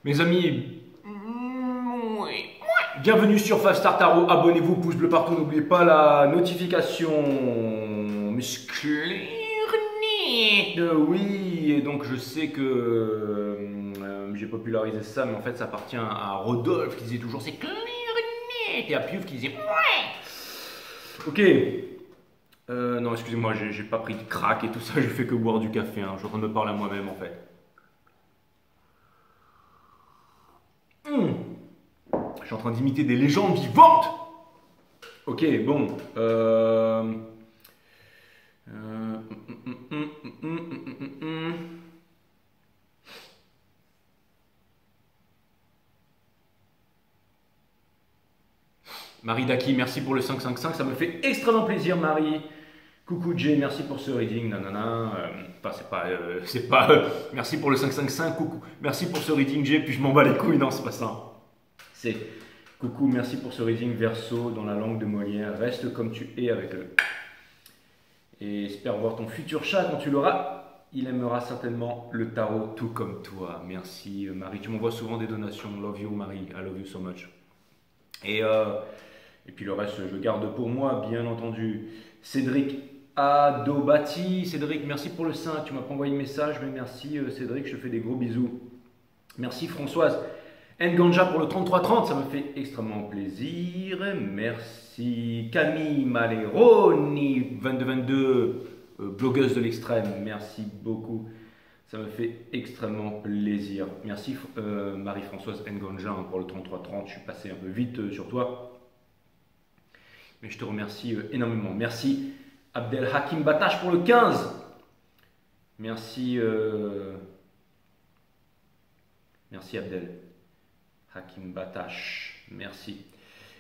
Mes amis, bienvenue sur 5 Star Tarot. Abonnez-vous, pouce bleu partout. N'oubliez pas la notification musclée. Oui, et donc je sais que j'ai popularisé ça, mais en fait ça appartient à Rodolphe qui disait toujours c'est clarinet, et à Piouf qui disait ouais. Ok. Non, excusez-moi, j'ai pas pris de crack et tout ça, j'ai fait que boire du café. Hein. Je suis en train de me parler à moi-même en fait. Je suis en train d'imiter des légendes vivantes. Ok, bon. Marie Daki, merci pour le 555, ça me fait extrêmement plaisir, Marie. Coucou Jay, merci pour ce reading, nanana. Enfin, c'est pas, merci pour le 555, coucou. Merci pour ce reading Jay, puis je m'en bats les couilles, non, c'est pas ça. C'est coucou, merci pour ce reading Verseau dans la langue de Molière. Reste comme tu es avec eux. Et espère voir ton futur chat quand tu l'auras. Il aimera certainement le tarot tout comme toi. Merci Marie, tu m'envoies souvent des donations. Love you Marie, I love you so much. Et puis le reste, je garde pour moi, bien entendu. Cédric Adobati. Cédric, merci pour le 5. Tu m'as pas envoyé de message, mais merci Cédric, je te fais des gros bisous. Merci Françoise Nganja pour le 3330, ça me fait extrêmement plaisir. Merci Camille Maleroni, 2222, blogueuse de l'extrême, merci beaucoup. Ça me fait extrêmement plaisir. Merci Marie-Françoise Nganja pour le 3330, je suis passé un peu vite sur toi. Mais je te remercie énormément. Merci Abdel Hakim Batache pour le 15. Merci, merci Abdel Hakim Batache. Merci.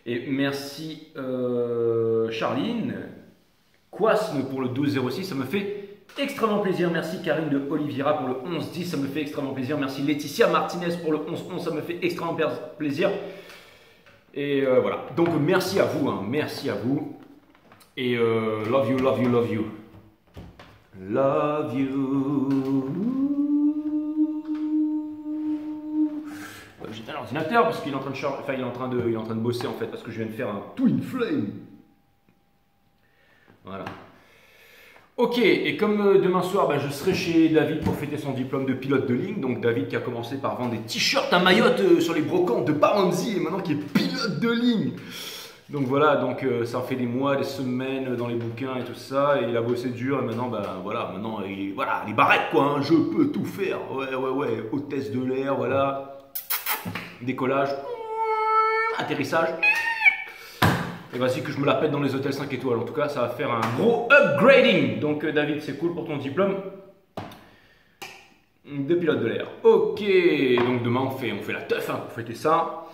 Et merci Charline Quasme pour le 1206. Ça me fait extrêmement plaisir. Merci Karine de Oliveira pour le 1110. Ça me fait extrêmement plaisir. Merci Laetitia Martinez pour le 1111. Ça me fait extrêmement plaisir. Et voilà, donc merci à vous, hein. Merci à vous, et love you, love you, love you, love you. J'éteins l'ordinateur parce qu'il est en train de charger, enfin il est en train de bosser en fait, parce que je viens de faire un Twin Flame. Voilà. Ok, et comme demain soir, je serai chez David pour fêter son diplôme de pilote de ligne. Donc David qui a commencé par vendre des t-shirts à Mayotte sur les brocantes de Paranzi et maintenant qui est pilote de ligne. Donc voilà, donc ça en fait des mois, des semaines dans les bouquins et tout ça. Et il a bossé dur et maintenant, voilà, maintenant voilà, les barrettes quoi, hein, je peux tout faire. Ouais, hôtesse de l'air, voilà. Décollage, atterrissage. Et vas-y que je me la pète dans les hôtels 5 étoiles. En tout cas, ça va faire un gros upgrading. Donc David, c'est cool pour ton diplôme de pilote de l'air. Ok, donc demain on fait la teuf hein, pour fêter ça.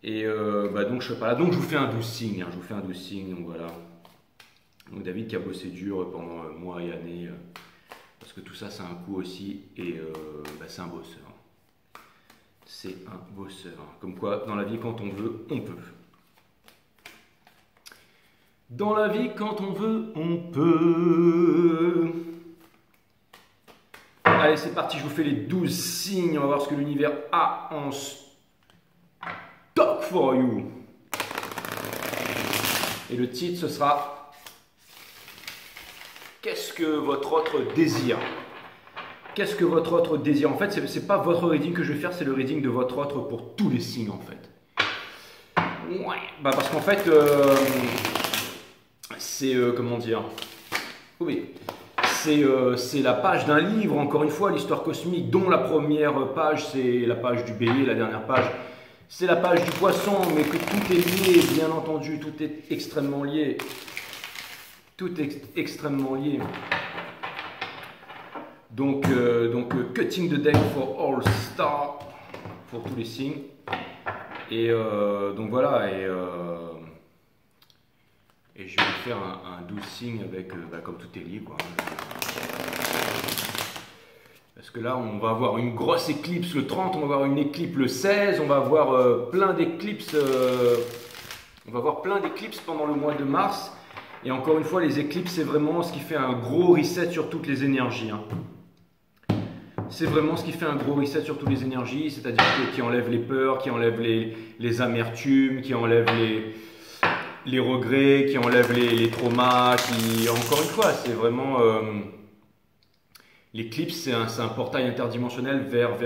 Et donc je serai pas là. Donc je vous fais un 12 signe. Hein, je vous fais un 12 signe. Donc voilà. Donc David qui a bossé dur pendant mois et années. Parce que tout ça, c'est un coup aussi. Et c'est un bosseur. C'est un bosseur. Comme quoi, dans la vie, quand on veut, on peut. Dans la vie, quand on veut, on peut. Allez, c'est parti, je vous fais les 12 signes. On va voir ce que l'univers a en stock for you. Et le titre, ce sera qu'est-ce que votre autre désire? Qu'est-ce que votre autre désire? En fait, ce n'est pas votre reading que je vais faire, c'est le reading de votre autre pour tous les signes, en fait. Ouais, parce qu'en fait... c'est comment dire, oui, c'est la page d'un livre, encore une fois, l'histoire cosmique, dont la première page c'est la page du bélier, la dernière page c'est la page du poisson, mais que tout est lié, bien entendu, tout est extrêmement lié, tout est extrêmement lié. Donc cutting the deck for all stars, pour tous les signes, et donc voilà, et je vais faire un 12 signe avec, comme tout est lié, quoi. Parce que là, on va avoir une grosse éclipse le 30, on va avoir une éclipse le 16, on va avoir plein d'éclipses pendant le mois de mars. Et encore une fois, les éclipses, c'est vraiment ce qui fait un gros reset sur toutes les énergies. Hein. c'est vraiment ce qui fait un gros reset sur toutes les énergies, c'est-à-dire qui enlève les peurs, qui enlève les amertumes, qui enlève les regrets, qui enlève les traumas, qui, encore une fois, c'est vraiment... l'éclipse, c'est un portail interdimensionnel vers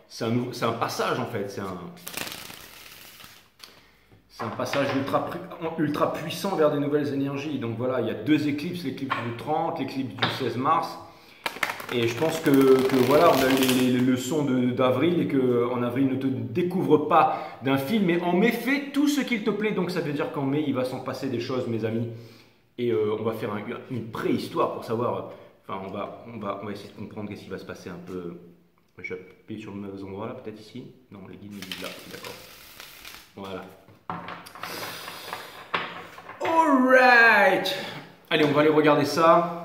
c'est un passage en fait, c'est un passage ultra puissant vers des nouvelles énergies. Donc voilà, il y a deux éclipses, l'éclipse du 30, l'éclipse du 16 mars. Et je pense que voilà, on a eu les leçons d'avril et qu'en avril ne te découvre pas d'un film, mais en mai fais tout ce qu'il te plaît. Donc ça veut dire qu'en mai, il va s'en passer des choses, mes amis. Et on va faire une préhistoire pour savoir, enfin on va essayer de comprendre qu'est-ce qui va se passer un peu. Je vais appuyer sur le mauvais endroit là, peut-être ici. Non, les guides me disent là, d'accord. Voilà. Alright. Allez, on va aller regarder ça.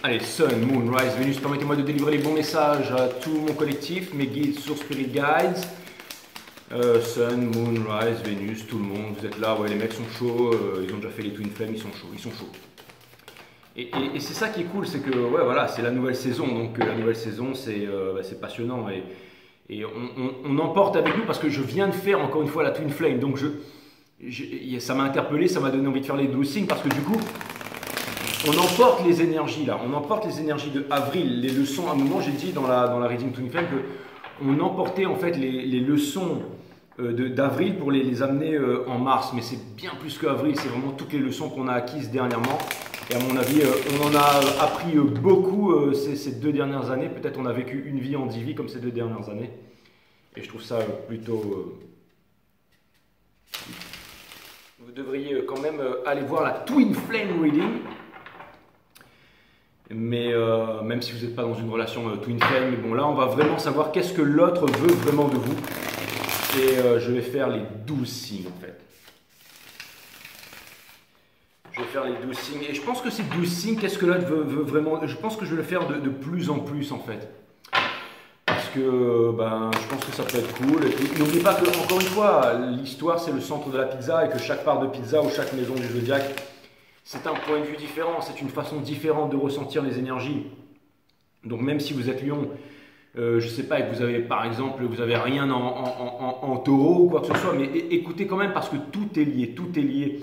Allez, Sun, Moon, Rise, Vénus, permettez-moi de délivrer les bons messages à tout mon collectif, mes guides sur Spirit Guides. Sun, Moon, Rise, Vénus, tout le monde, vous êtes là, ouais, les mecs sont chauds, ils ont déjà fait les Twin Flames, ils sont chauds. Et c'est ça qui est cool, c'est que, ouais, voilà, c'est la nouvelle saison, donc la nouvelle saison, c'est passionnant, et on emporte avec nous, parce que je viens de faire, encore une fois, la Twin Flame, donc ça m'a interpellé, ça m'a donné envie de faire les 12 signes, parce que du coup, on emporte les énergies là, on emporte les énergies de avril, les leçons. À un moment, j'ai dit dans la Reading Twin Flame qu'on emportait en fait les leçons d'avril pour les amener en mars. Mais c'est bien plus qu'avril, c'est vraiment toutes les leçons qu'on a acquises dernièrement. Et à mon avis, on en a appris beaucoup ces 2 dernières années. Peut-être on a vécu une vie en 10 vies comme ces 2 dernières années. Et je trouve ça plutôt... Vous devriez quand même aller voir la Twin Flame Reading. Mais même si vous n'êtes pas dans une relation Twin Flame, mais bon là on va vraiment savoir qu'est-ce que l'autre veut vraiment de vous. Et je vais faire les 12 signes en fait. Je vais faire les 12 signes. Et je pense que ces 12 signes, qu'est-ce que l'autre veut vraiment. Je pense que je vais le faire de plus en plus en fait. Parce que je pense que ça peut être cool. Et puis n'oubliez pas que, encore une fois, l'histoire c'est le centre de la pizza et que chaque part de pizza ou chaque maison du zodiaque, c'est un point de vue différent, c'est une façon différente de ressentir les énergies. Donc même si vous êtes lion, je ne sais pas, et que vous avez par exemple, vous n'avez rien en taureau ou quoi que ce soit, mais écoutez quand même parce que tout est lié, tout est lié.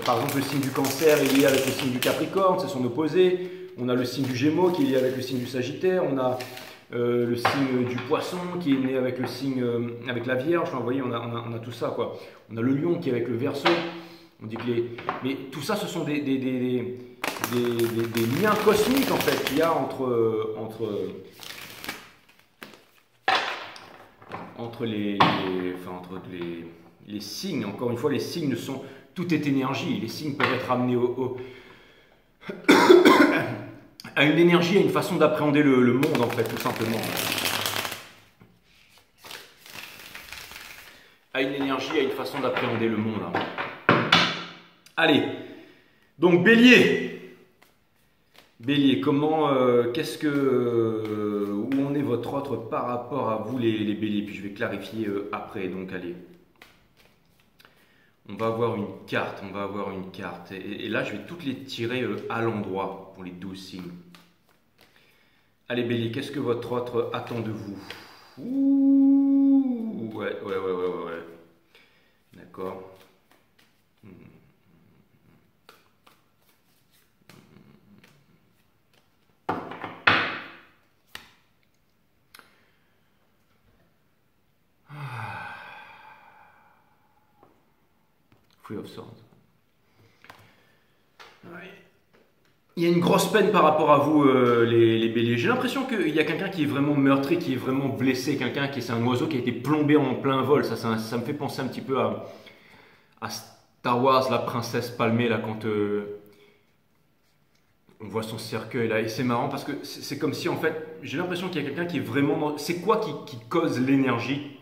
Par exemple, le signe du cancer est lié avec le signe du capricorne, c'est son opposé. On a le signe du gémeaux qui est lié avec le signe du sagittaire. On a le signe du poisson qui est né avec le signe, avec la vierge. Enfin, vous voyez, on a tout ça, quoi. On a le lion qui est avec le verseau. On dit que mais tout ça, ce sont des liens cosmiques en fait qu'il y a entre les signes. Encore une fois, les signes sont... Tout est énergie. Les signes peuvent être amenés à une énergie, à une façon d'appréhender le monde en fait, tout simplement. À une énergie, à une façon d'appréhender le monde. Allez, donc Bélier. Bélier, comment, où en est votre autre par rapport à vous les béliers? Puis je vais clarifier après, donc allez. On va avoir une carte, Et là, je vais toutes les tirer à l'endroit pour les 12 signes. Allez Bélier, qu'est-ce que votre autre attend de vous? Ouh, ouais. D'accord. Free of Swords. Ouais. Il y a une grosse peine par rapport à vous, les béliers. J'ai l'impression qu'il y a quelqu'un qui est vraiment meurtri, qui est vraiment blessé, c'est un oiseau qui a été plombé en plein vol. Ça me fait penser un petit peu à Star Wars, la princesse palmée, là, quand on voit son cercueil, là. Et c'est marrant parce que c'est comme si, en fait, j'ai l'impression qu'il y a quelqu'un qui est vraiment... C'est quoi qui cause l'énergie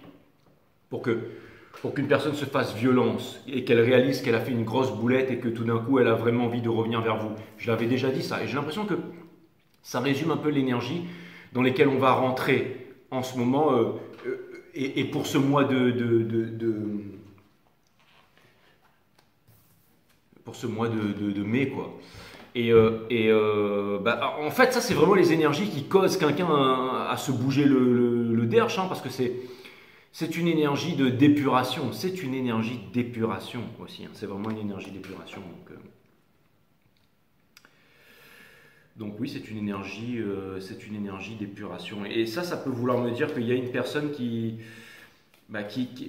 pour qu'une personne se fasse violence et qu'elle réalise qu'elle a fait une grosse boulette et que tout d'un coup elle a vraiment envie de revenir vers vous. Je l'avais déjà dit ça et j'ai l'impression que ça résume un peu l'énergie dans laquelle on va rentrer en ce moment et pour ce mois pour ce mois de mai, quoi. Bah, en fait, ça, c'est vraiment les énergies qui causent quelqu'un à se bouger le derche, hein, parce que c'est une énergie de d'épuration. C'est une énergie d'épuration aussi, hein. C'est vraiment une énergie d'épuration. Donc oui, c'est une énergie d'épuration. Et ça peut vouloir me dire qu'il y a une personne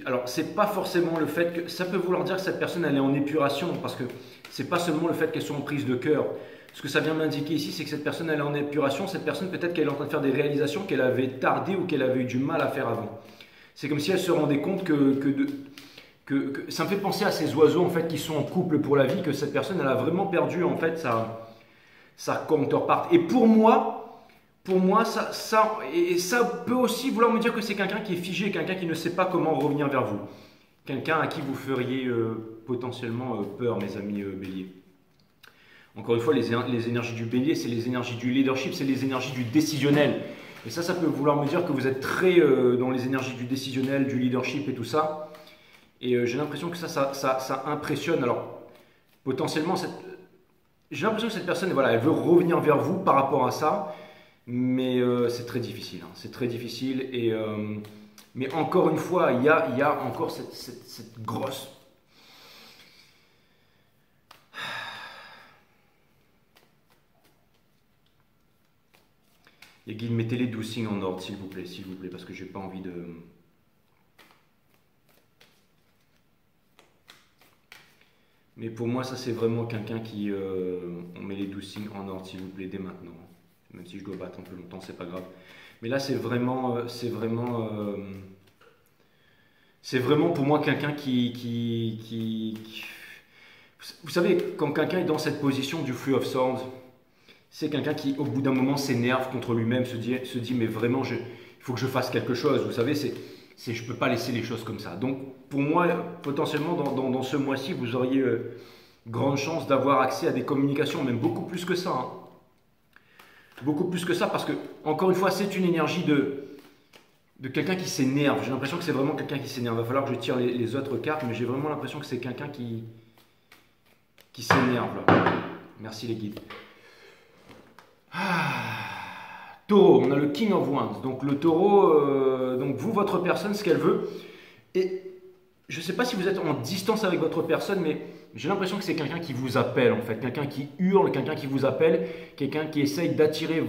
alors, c'est pas forcément le fait que. Ça peut vouloir dire que cette personne, elle est en épuration, parce que c'est pas seulement le fait qu'elle soit en prise de cœur. Ce que ça vient m'indiquer ici, c'est que cette personne, elle est en épuration. Cette personne, peut-être qu'elle est en train de faire des réalisations qu'elle avait tardé ou qu'elle avait eu du mal à faire avant. C'est comme si elle se rendait compte que ça me fait penser à ces oiseaux en fait qui sont en couple pour la vie, que cette personne, elle a vraiment perdu en fait sa counterpart. Et pour moi, ça peut aussi vouloir me dire que c'est quelqu'un qui est figé, quelqu'un qui ne sait pas comment revenir vers vous. Quelqu'un à qui vous feriez potentiellement peur, mes amis béliers. Encore une fois, les énergies du bélier, c'est les énergies du leadership, c'est les énergies du décisionnel. Et ça peut vouloir me dire que vous êtes très dans les énergies du décisionnel, du leadership et tout ça. Et j'ai l'impression que ça impressionne. Alors, potentiellement, j'ai l'impression que cette personne, voilà, elle veut revenir vers vous par rapport à ça. Mais c'est très difficile, hein. C'est très difficile. Mais encore une fois, il y a encore cette grosse... Les guides, mettez les 12 signes en ordre, s'il vous plaît, parce que j'ai pas envie de... Mais pour moi, ça c'est vraiment quelqu'un qui... on met les 12 signes en ordre, s'il vous plaît, dès maintenant. Même si je dois battre un peu longtemps, c'est pas grave. Mais là, c'est vraiment pour moi quelqu'un vous savez, quand quelqu'un est dans cette position du Three of Swords, c'est quelqu'un qui, au bout d'un moment, s'énerve contre lui-même, se dit, mais vraiment, il faut que je fasse quelque chose. Vous savez, je ne peux pas laisser les choses comme ça. Donc, pour moi, potentiellement, dans ce mois-ci, vous auriez grande chance d'avoir accès à des communications, même beaucoup plus que ça, hein. Beaucoup plus que ça, parce que, encore une fois, c'est une énergie de quelqu'un qui s'énerve. J'ai l'impression que c'est vraiment quelqu'un qui s'énerve. Il va falloir que je tire les autres cartes, mais j'ai vraiment l'impression que c'est quelqu'un qui s'énerve. Merci les guides. Taureau, on a le King of Wands. Donc le taureau, donc vous, votre personne, ce qu'elle veut. Et je ne sais pas si vous êtes en distance avec votre personne, mais j'ai l'impression que c'est quelqu'un qui vous appelle en fait. Quelqu'un qui hurle, quelqu'un qui vous appelle, quelqu'un qui essaye d'attirer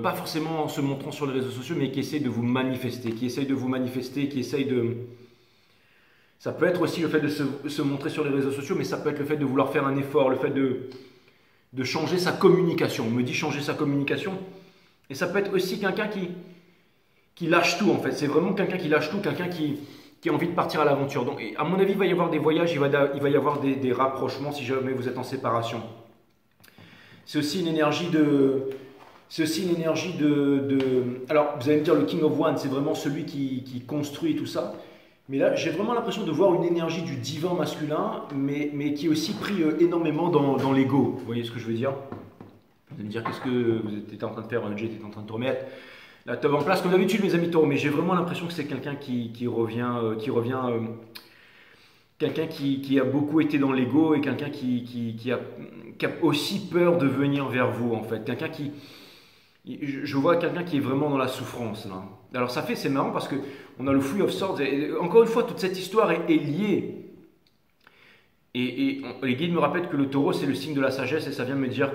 pas forcément en se montrant sur les réseaux sociaux, mais qui essaye de vous manifester, Ça peut être aussi le fait de se montrer sur les réseaux sociaux, mais ça peut être le fait de vouloir faire un effort, le fait de changer sa communication. On me dit changer sa communication. Et ça peut être aussi quelqu'un qui lâche tout en fait. C'est vraiment quelqu'un qui lâche tout, quelqu'un qui a envie de partir à l'aventure. Donc, à mon avis, il va y avoir des voyages, il va y avoir des rapprochements si jamais vous êtes en séparation. C'est aussi une énergie Alors, vous allez me dire, le King of Wands, c'est vraiment celui qui construit tout ça. Mais là, j'ai vraiment l'impression de voir une énergie du divin masculin, mais qui est aussi pris énormément dans l'ego. Vous voyez ce que je veux dire? Vous allez me dire, qu'est-ce que vous étiez en train de faire? Jet était en train de te remettre la table en place, comme d'habitude, mes amis taureaux. Mais j'ai vraiment l'impression que c'est quelqu'un qui revient, quelqu'un qui a beaucoup été dans l'ego et quelqu'un qui a aussi peur de venir vers vous, en fait. Je vois quelqu'un qui est vraiment dans la souffrance, là. Alors c'est marrant parce que on a le Three of Swords, et encore une fois, toute cette histoire est liée. Et les guides me rappellent que le taureau, c'est le signe de la sagesse, et ça vient me dire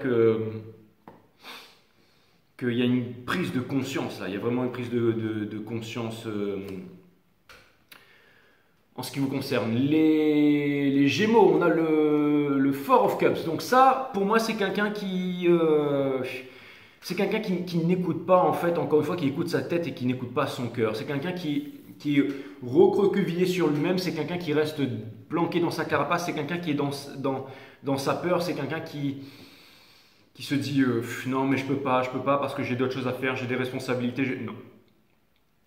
qu'il y a une prise de conscience, là. Il y a vraiment une prise de conscience en ce qui vous concerne. Les Gémeaux, on a le Four of Cups. Donc ça, pour moi, c'est quelqu'un qui n'écoute pas, en fait, encore une fois, qui écoute sa tête et qui n'écoute pas son cœur. C'est quelqu'un qui est recroquevillé sur lui-même, c'est quelqu'un qui reste planqué dans sa carapace, c'est quelqu'un qui est dans sa peur, c'est quelqu'un qui se dit non mais je peux pas parce que j'ai d'autres choses à faire, j'ai des responsabilités, non.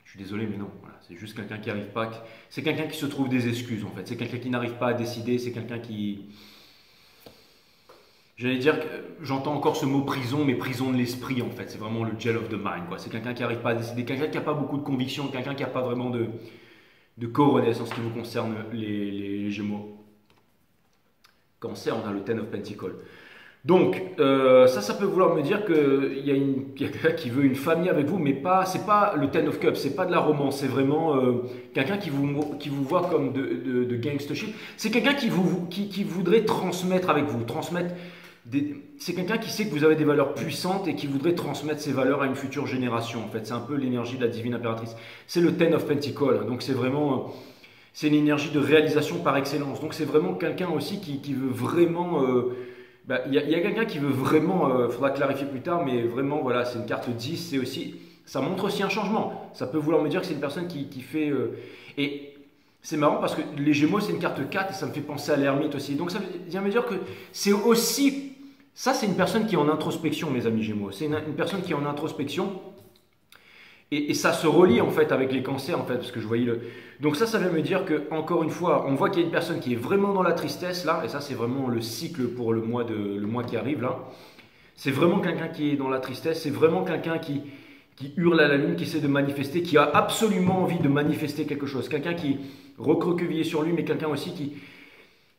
Je suis désolé mais non, voilà. C'est juste quelqu'un qui n'arrive pas, c'est quelqu'un qui se trouve des excuses en fait, c'est quelqu'un qui n'arrive pas à décider, c'est quelqu'un qui... J'allais dire que j'entends encore ce mot prison, mais prison de l'esprit en fait, c'est vraiment le jail of the mind, quoi. C'est quelqu'un qui n'arrive pas à décider, quelqu'un qui n'a pas beaucoup de conviction, quelqu'un qui n'a pas vraiment de cohérence en ce qui vous concerne les Gémeaux. Cancer, on a le Ten of Pentacles. Donc, ça peut vouloir me dire qu'il y a quelqu'un qui veut une famille avec vous, mais c'est pas le Ten of Cups, c'est pas de la romance, c'est vraiment quelqu'un qui vous voit comme de gangstership. C'est quelqu'un qui voudrait transmettre avec vous, c'est quelqu'un qui sait que vous avez des valeurs puissantes et qui voudrait transmettre ces valeurs à une future génération. En fait, c'est un peu l'énergie de la divine impératrice. C'est le Ten of Pentacles, donc c'est vraiment, c'est une énergie de réalisation par excellence. Donc c'est vraiment quelqu'un aussi qui veut vraiment il y a quelqu'un qui veut vraiment, faudra clarifier plus tard, mais vraiment, voilà, c'est une carte 10, c'est aussi, ça montre aussi un changement. Ça peut vouloir me dire que c'est une personne qui fait. Et c'est marrant parce que les Gémeaux, c'est une carte 4 et ça me fait penser à l'ermite aussi. Donc ça vient me dire que c'est aussi. Ça, c'est une personne qui est en introspection, mes amis Gémeaux. C'est une personne qui est en introspection. Et ça se relie en fait avec les cancers en fait, parce que je voyais le. Donc ça vient me dire que encore une fois, on voit qu'il y a une personne qui est vraiment dans la tristesse là, et ça c'est vraiment le cycle pour le mois qui arrive là. C'est vraiment quelqu'un qui est dans la tristesse, c'est vraiment quelqu'un qui hurle à la lune, qui essaie de manifester, qui a absolument envie de manifester quelque chose. Quelqu'un qui recroquevillé sur lui, mais quelqu'un aussi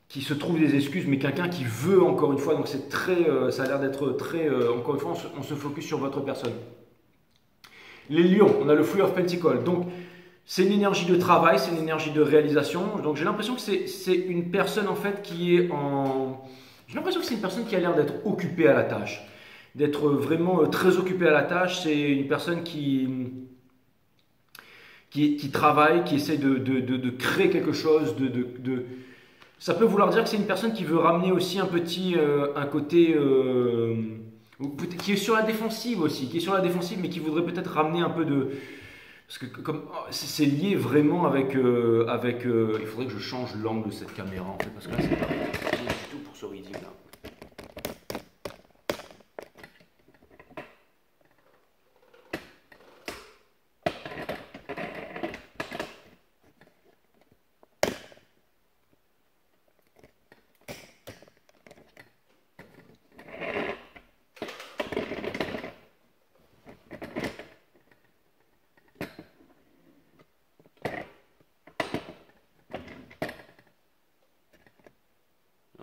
qui se trouve des excuses, mais quelqu'un qui veut encore une fois. Donc c'est très, ça a l'air d'être très. Encore une fois, on se focus sur votre personne. Les lions, on a le Three of Pentacles. Donc, c'est une énergie de travail, c'est une énergie de réalisation. Donc, j'ai l'impression que c'est une personne en fait qui est en. J'ai l'impression que c'est une personne qui a l'air d'être occupée à la tâche, d'être vraiment très occupée à la tâche. C'est une personne qui travaille, qui essaie de créer quelque chose. Ça peut vouloir dire que c'est une personne qui veut ramener aussi un côté. Qui est sur la défensive aussi, qui est sur la défensive, mais qui voudrait peut-être ramener un peu de. Parce que comme c'est lié vraiment avec. Il faudrait que je change l'angle de cette caméra en fait, parce que là c'est pas bien du tout pour ce reading là.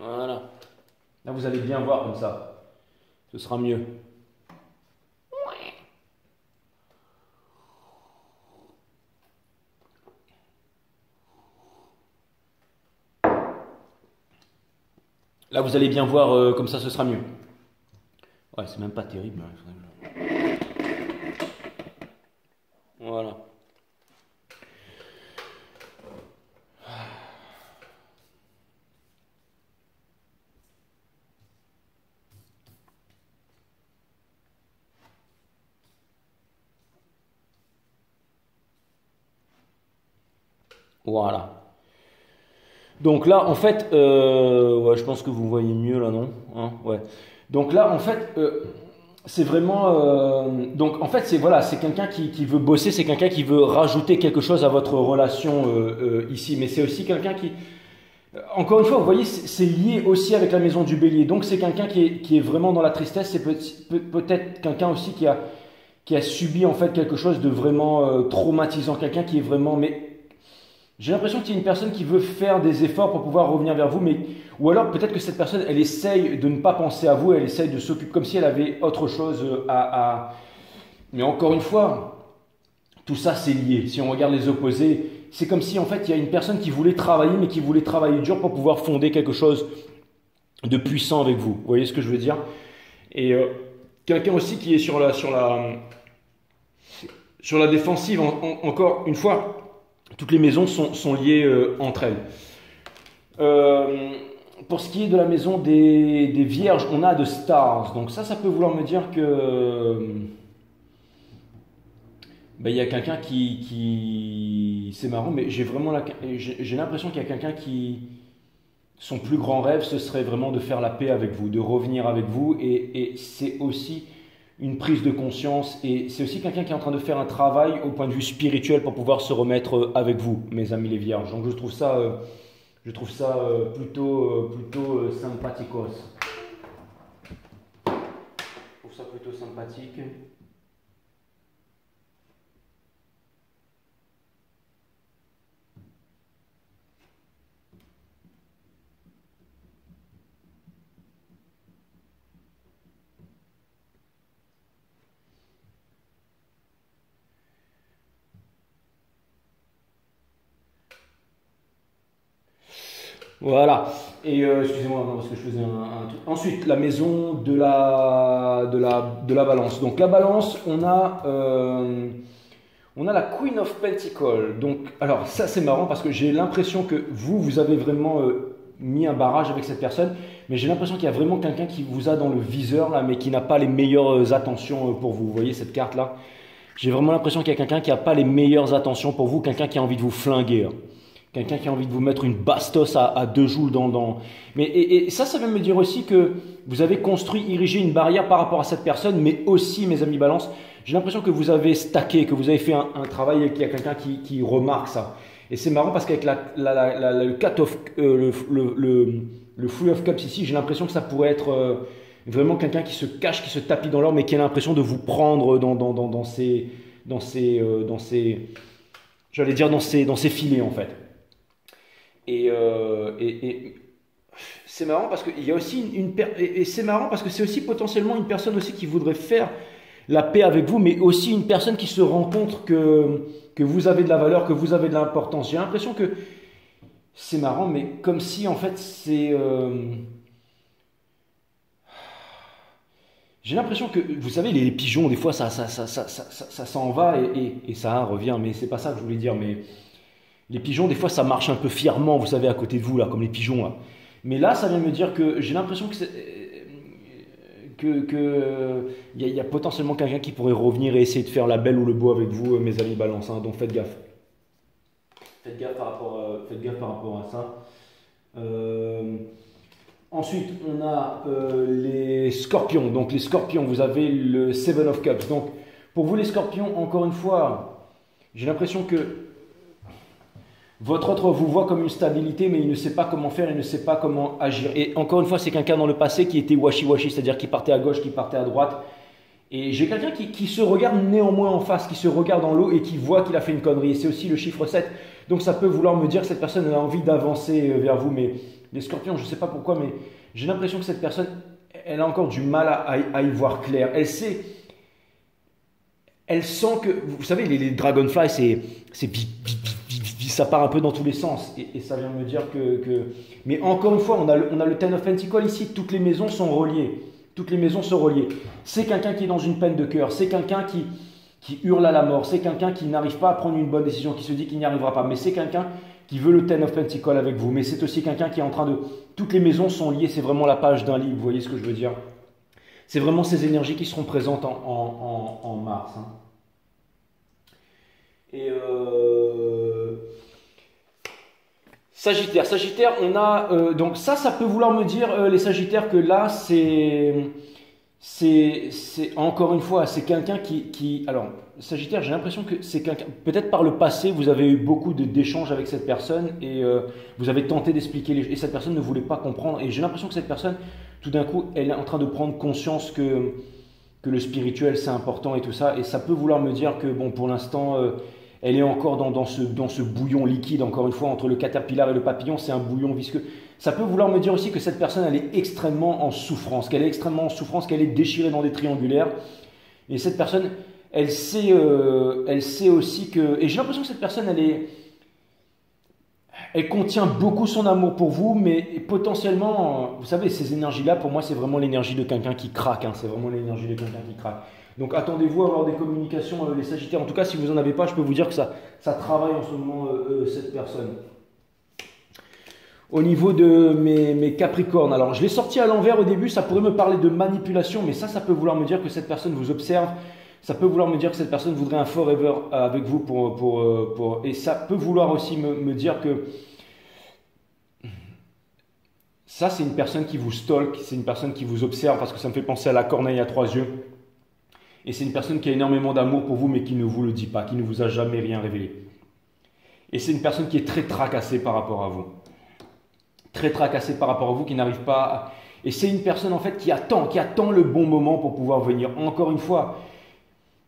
Voilà. Là, vous allez bien voir comme ça. Ce sera mieux. Là, vous allez bien voir comme ça, ce sera mieux. Ouais, c'est même pas terrible. Voilà. Voilà. Donc là, en fait, ouais, je pense que vous voyez mieux là, non hein ouais. Donc là, en fait, c'est vraiment. Donc en fait, c'est voilà, c'est quelqu'un qui veut bosser, c'est quelqu'un qui veut rajouter quelque chose à votre relation ici. Mais c'est aussi quelqu'un qui. Encore une fois, vous voyez, c'est lié aussi avec la maison du bélier. Donc c'est quelqu'un qui est vraiment dans la tristesse. C'est peut-être quelqu'un aussi qui a subi en fait quelque chose de vraiment traumatisant. Quelqu'un qui est vraiment. Mais j'ai l'impression qu'il y a une personne qui veut faire des efforts pour pouvoir revenir vers vous, mais ou alors peut-être que cette personne, elle essaye de ne pas penser à vous, elle essaye de s'occuper comme si elle avait autre chose à. Mais encore une fois, tout ça c'est lié. Si on regarde les opposés, c'est comme si en fait il y a une personne qui voulait travailler, mais qui voulait travailler dur pour pouvoir fonder quelque chose de puissant avec vous. Vous voyez ce que je veux dire? Et quelqu'un aussi qui est sur la défensive. Encore une fois. Toutes les maisons sont liées entre elles. Pour ce qui est de la maison des vierges, on a de stars. Donc ça peut vouloir me dire que il y a quelqu'un c'est marrant, mais j'ai l'impression qu'il y a quelqu'un son plus grand rêve, ce serait vraiment de faire la paix avec vous, de revenir avec vous, et c'est aussi une prise de conscience, et c'est aussi quelqu'un qui est en train de faire un travail au point de vue spirituel pour pouvoir se remettre avec vous, mes amis les vierges. Donc je trouve ça plutôt sympathicos. Je trouve ça plutôt sympathique. Voilà. Et excusez-moi, non, parce que je faisais un truc. Ensuite, la maison de la balance. Donc la balance, on a la Queen of Pentacles. Donc, alors ça c'est marrant parce que j'ai l'impression que vous avez vraiment mis un barrage avec cette personne, mais j'ai l'impression qu'il y a vraiment quelqu'un qui vous a dans le viseur là, mais qui n'a pas les meilleures attentions pour vous. Vous voyez cette carte là? J'ai vraiment l'impression qu'il y a quelqu'un qui n'a pas les meilleures attentions pour vous, quelqu'un qui a envie de vous flinguer. Hein. Quelqu'un qui a envie de vous mettre une bastos à deux joules dans. Mais et ça veut me dire aussi que vous avez construit, érigé une barrière par rapport à cette personne, mais aussi, mes amis balance, j'ai l'impression que vous avez stacké, que vous avez fait un travail et qu'il y a quelqu'un qui remarque ça. Et c'est marrant parce qu'avec le cut of, le Three of Cups ici, j'ai l'impression que ça pourrait être vraiment quelqu'un qui se cache, qui se tapit dans l'or, mais qui a l'impression de vous prendre dans ses, j'allais dire dans ses filets en fait. Et c'est marrant parce qu'il y a aussi et c'est marrant parce que c'est aussi potentiellement une personne aussi qui voudrait faire la paix avec vous, mais aussi une personne qui se rend compte que vous avez de la valeur, que vous avez de l'importance. J'ai l'impression que c'est marrant, mais comme si en fait j'ai l'impression que, vous savez, les pigeons, des fois, ça s'en va et ça revient, mais c'est pas ça que je voulais dire, mais les pigeons, des fois, ça marche un peu fièrement, vous savez, à côté de vous, là, comme les pigeons, là. Mais là, ça vient me dire que j'ai l'impression il y a potentiellement quelqu'un qui pourrait revenir et essayer de faire la belle ou le beau avec vous, mes amis balance, hein, donc faites gaffe. Faites gaffe par rapport à ça. Ensuite, on a les scorpions. Donc les scorpions, vous avez le Seven of Cups. Donc pour vous les scorpions, encore une fois, j'ai l'impression que votre autre vous voit comme une stabilité, mais il ne sait pas comment faire, il ne sait pas comment agir. Et encore une fois, c'est quelqu'un dans le passé qui était washi-washi, c'est-à-dire qui partait à gauche, qui partait à droite. Et j'ai quelqu'un qui se regarde néanmoins en face, qui se regarde dans l'eau et qui voit qu'il a fait une connerie. Et c'est aussi le chiffre 7. Donc ça peut vouloir me dire que cette personne a envie d'avancer vers vous. Mais les scorpions, je ne sais pas pourquoi, mais j'ai l'impression que cette personne, elle a encore du mal à y voir clair. Elle sait que, vous savez, les dragonflies, ça part un peu dans tous les sens. Et ça vient me dire que... Mais encore une fois, on a le Ten of Pentacles ici, toutes les maisons sont reliées. Toutes les maisons sont reliées. C'est quelqu'un qui est dans une peine de cœur, c'est quelqu'un qui hurle à la mort, c'est quelqu'un qui n'arrive pas à prendre une bonne décision, qui se dit qu'il n'y arrivera pas, mais c'est quelqu'un qui veut le Ten of Pentacles avec vous, mais c'est aussi quelqu'un qui est en train de... Toutes les maisons sont liées, c'est vraiment la page d'un livre, vous voyez ce que je veux dire? C'est vraiment ces énergies qui seront présentes en mars. Hein. Et Sagittaire, on a... donc ça peut vouloir me dire, les Sagittaires, que là, c'est encore une fois, c'est quelqu'un qui... Alors, Sagittaire, j'ai l'impression que c'est quelqu'un... Peut-être par le passé, vous avez eu beaucoup d'échanges avec cette personne et vous avez tenté d'expliquer et cette personne ne voulait pas comprendre. Et j'ai l'impression que cette personne, tout d'un coup, elle est en train de prendre conscience que le spirituel, c'est important et tout ça. Et ça peut vouloir me dire que, bon, pour l'instant... elle est encore dans ce bouillon liquide, encore une fois, entre le caterpillar et le papillon, c'est un bouillon visqueux. Ça peut vouloir me dire aussi que cette personne, elle est extrêmement en souffrance, qu'elle est déchirée dans des triangulaires. Et cette personne, elle sait aussi que... Et j'ai l'impression que cette personne, elle contient beaucoup son amour pour vous, mais potentiellement, vous savez, ces énergies-là, pour moi, c'est vraiment l'énergie de quelqu'un qui craque. Hein, c'est vraiment l'énergie de quelqu'un qui craque. Donc attendez-vous à avoir des communications, les Sagittaires. En tout cas, si vous n'en avez pas, je peux vous dire que ça travaille en ce moment, cette personne. Au niveau de mes Capricornes, alors je l'ai sorti à l'envers au début, ça pourrait me parler de manipulation, mais ça peut vouloir me dire que cette personne vous observe. Ça peut vouloir me dire que cette personne voudrait un forever avec vous et ça peut vouloir aussi me dire que ça, c'est une personne qui vous stalk, c'est une personne qui vous observe parce que ça me fait penser à la corneille à trois yeux. Et c'est une personne qui a énormément d'amour pour vous, mais qui ne vous le dit pas, qui ne vous a jamais rien révélé. Et c'est une personne qui est très tracassée par rapport à vous. Très tracassée par rapport à vous, qui n'arrive pas à... Et c'est une personne en fait qui attend le bon moment pour pouvoir venir. Encore une fois,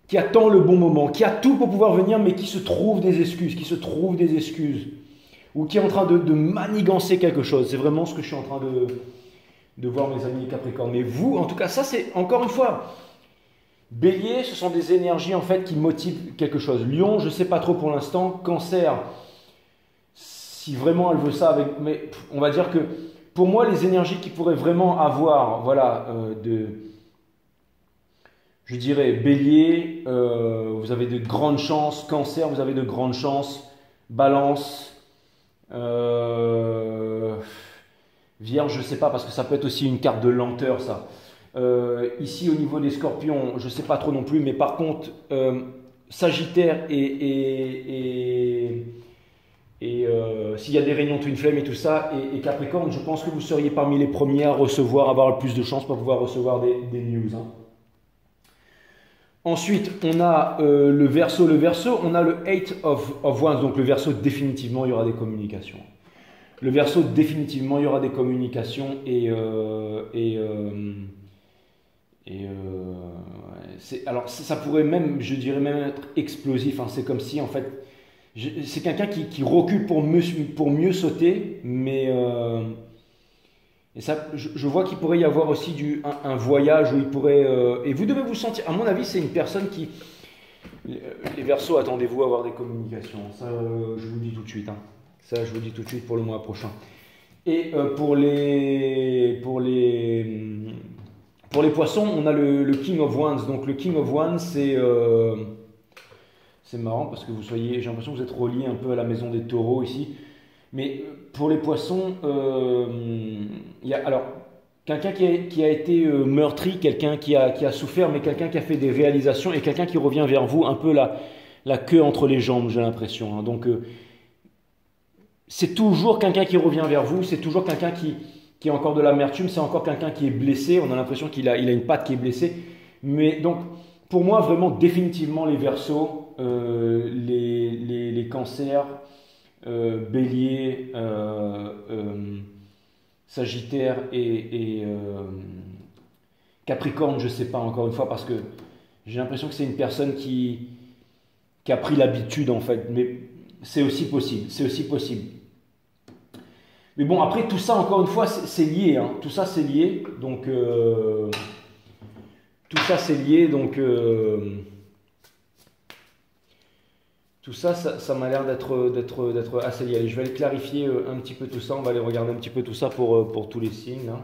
qui attend le bon moment, qui a tout pour pouvoir venir, mais qui se trouve des excuses, ou qui est en train de manigancer quelque chose. C'est vraiment ce que je suis en train de voir, mes amis Capricorne. Mais vous, en tout cas, ça c'est encore une fois... Bélier, ce sont des énergies en fait qui motivent quelque chose. Lion, je ne sais pas trop pour l'instant. Cancer, si vraiment elle veut ça avec, mais on va dire que pour moi, les énergies qui pourraient vraiment avoir, voilà, je dirais Bélier, vous avez de grandes chances. Cancer, vous avez de grandes chances. Balance, Vierge, je ne sais pas, parce que ça peut être aussi une carte de lenteur, ça. Ici, au niveau des Scorpions, je ne sais pas trop non plus, mais par contre, Sagittaire s'il y a des réunions Twin Flame et tout ça, et Capricorne, je pense que vous seriez parmi les premiers à recevoir, avoir le plus de chances pour pouvoir recevoir des news. Hein. Ensuite, on a le Verseau. Le Verseau, on a le Eight of Wands, donc le Verseau, définitivement, il y aura des communications. Le Verseau, définitivement, il y aura des communications alors ça pourrait même, je dirais même être explosif. Hein. C'est comme si, en fait, c'est quelqu'un qui recule pour mieux sauter, mais et ça, je vois qu'il pourrait y avoir aussi un voyage où il pourrait... et vous devez vous sentir... À mon avis, c'est une personne qui... Les Verseaux, attendez-vous à avoir des communications. Ça, je vous le dis tout de suite. Hein. Ça, je vous le dis tout de suite pour le mois prochain. Et pour les Poissons, on a le King of Wands. Donc le King of Wands, c'est marrant parce que j'ai l'impression que vous êtes relié un peu à la maison des Taureaux ici. Mais pour les Poissons, il y a alors quelqu'un qui a été meurtri, quelqu'un qui a souffert, mais quelqu'un qui a fait des réalisations et quelqu'un qui revient vers vous un peu la queue entre les jambes, j'ai l'impression. Hein. Donc c'est toujours quelqu'un qui revient vers vous, c'est toujours quelqu'un qui a encore de l'amertume, c'est encore quelqu'un qui est blessé, on a l'impression qu'il a une patte qui est blessée. Mais donc, pour moi, vraiment, définitivement, les Verseaux, les Cancers, Bélier, Sagittaire et Capricorne, je ne sais pas encore une fois, parce que j'ai l'impression que c'est une personne qui a pris l'habitude, en fait. Mais c'est aussi possible, c'est aussi possible. Mais bon, après, tout ça, encore une fois, c'est lié. Hein. Tout ça, c'est lié. Donc, tout ça, c'est lié. Donc, tout ça, ça m'a l'air d'être assez lié. Allez, je vais aller clarifier un petit peu tout ça. On va aller regarder un petit peu tout ça pour tous les signes. Hein.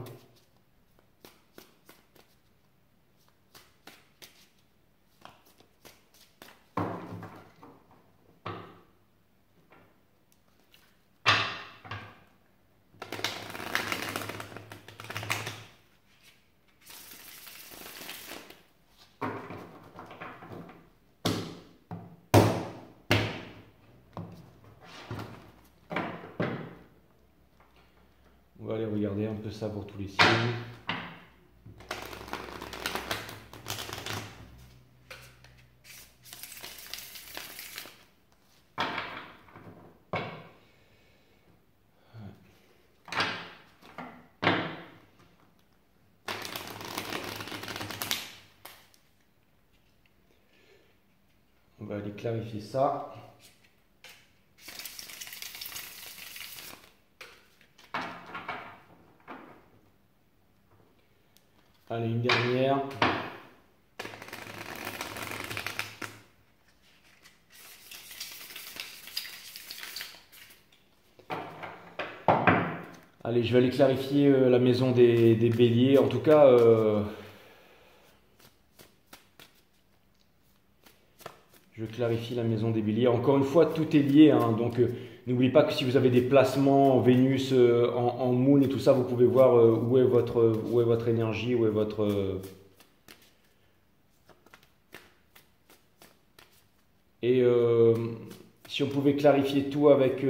On va aller regarder un peu ça pour tous les signes. On va aller clarifier ça. Allez, une dernière. Allez, je vais aller clarifier la maison des béliers. En tout cas, je clarifie la maison des béliers. Encore une fois, tout est lié. Hein, donc, n'oubliez pas que si vous avez des placements Vénus en Moon et tout ça, vous pouvez voir où est votre énergie, où est votre... Et si on pouvait clarifier tout avec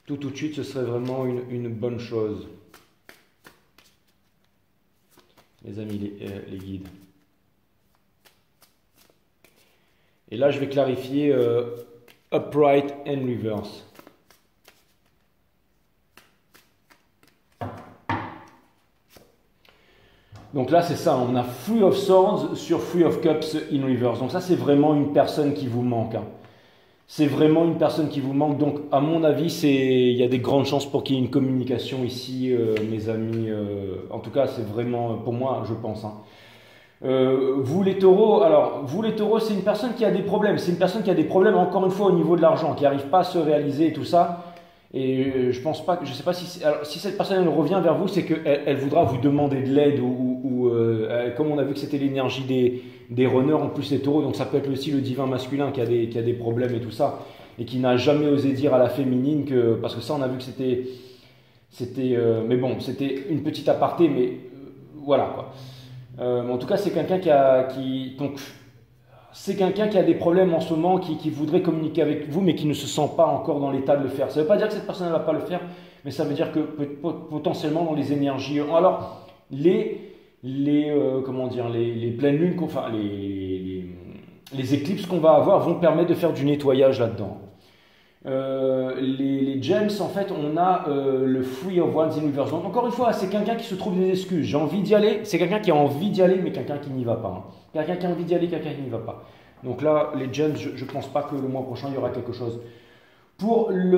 tout de suite, ce serait vraiment une bonne chose. Les amis, les guides. Et là, je vais clarifier upright and reverse. Donc là, c'est ça, on a Three of Swords sur Three of Cups in reverse. Donc ça, c'est vraiment une personne qui vous manque. Hein. C'est vraiment une personne qui vous manque. Donc, à mon avis, il y a des grandes chances pour qu'il y ait une communication ici, mes amis. En tout cas, c'est vraiment, pour moi, je pense. Hein. Vous les taureaux, alors vous les taureaux, c'est une personne qui a des problèmes. C'est une personne qui a des problèmes encore une fois au niveau de l'argent, qui n'arrive pas à se réaliser et tout ça. Et je pense pas, je sais pas si, alors, si cette personne elle revient vers vous, c'est qu'elle voudra vous demander de l'aide comme on a vu que c'était l'énergie des runners en plus les taureaux, donc ça peut être aussi le divin masculin qui a des problèmes et tout ça, et qui n'a jamais osé dire à la féminine que, parce que ça on a vu que mais bon, c'était une petite aparté, mais voilà quoi. En tout cas, c'est quelqu'un c'est quelqu'un qui a des problèmes en ce moment, qui voudrait communiquer avec vous, mais qui ne se sent pas encore dans l'état de le faire. Ça ne veut pas dire que cette personne ne va pas le faire, mais ça veut dire que potentiellement dans les énergies. Alors, comment dire, les pleines lunes, enfin les éclipses qu'on va avoir vont permettre de faire du nettoyage là-dedans. Les gems, en fait, on a le Free of One's Universe. Donc, encore une fois, c'est quelqu'un qui se trouve des excuses. J'ai envie d'y aller. C'est quelqu'un qui a envie d'y aller, mais quelqu'un qui n'y va pas. Hein. Quelqu'un qui a envie d'y aller, quelqu'un qui n'y va pas. Donc là, les gems, je ne pense pas que le mois prochain, il y aura quelque chose. Pour mais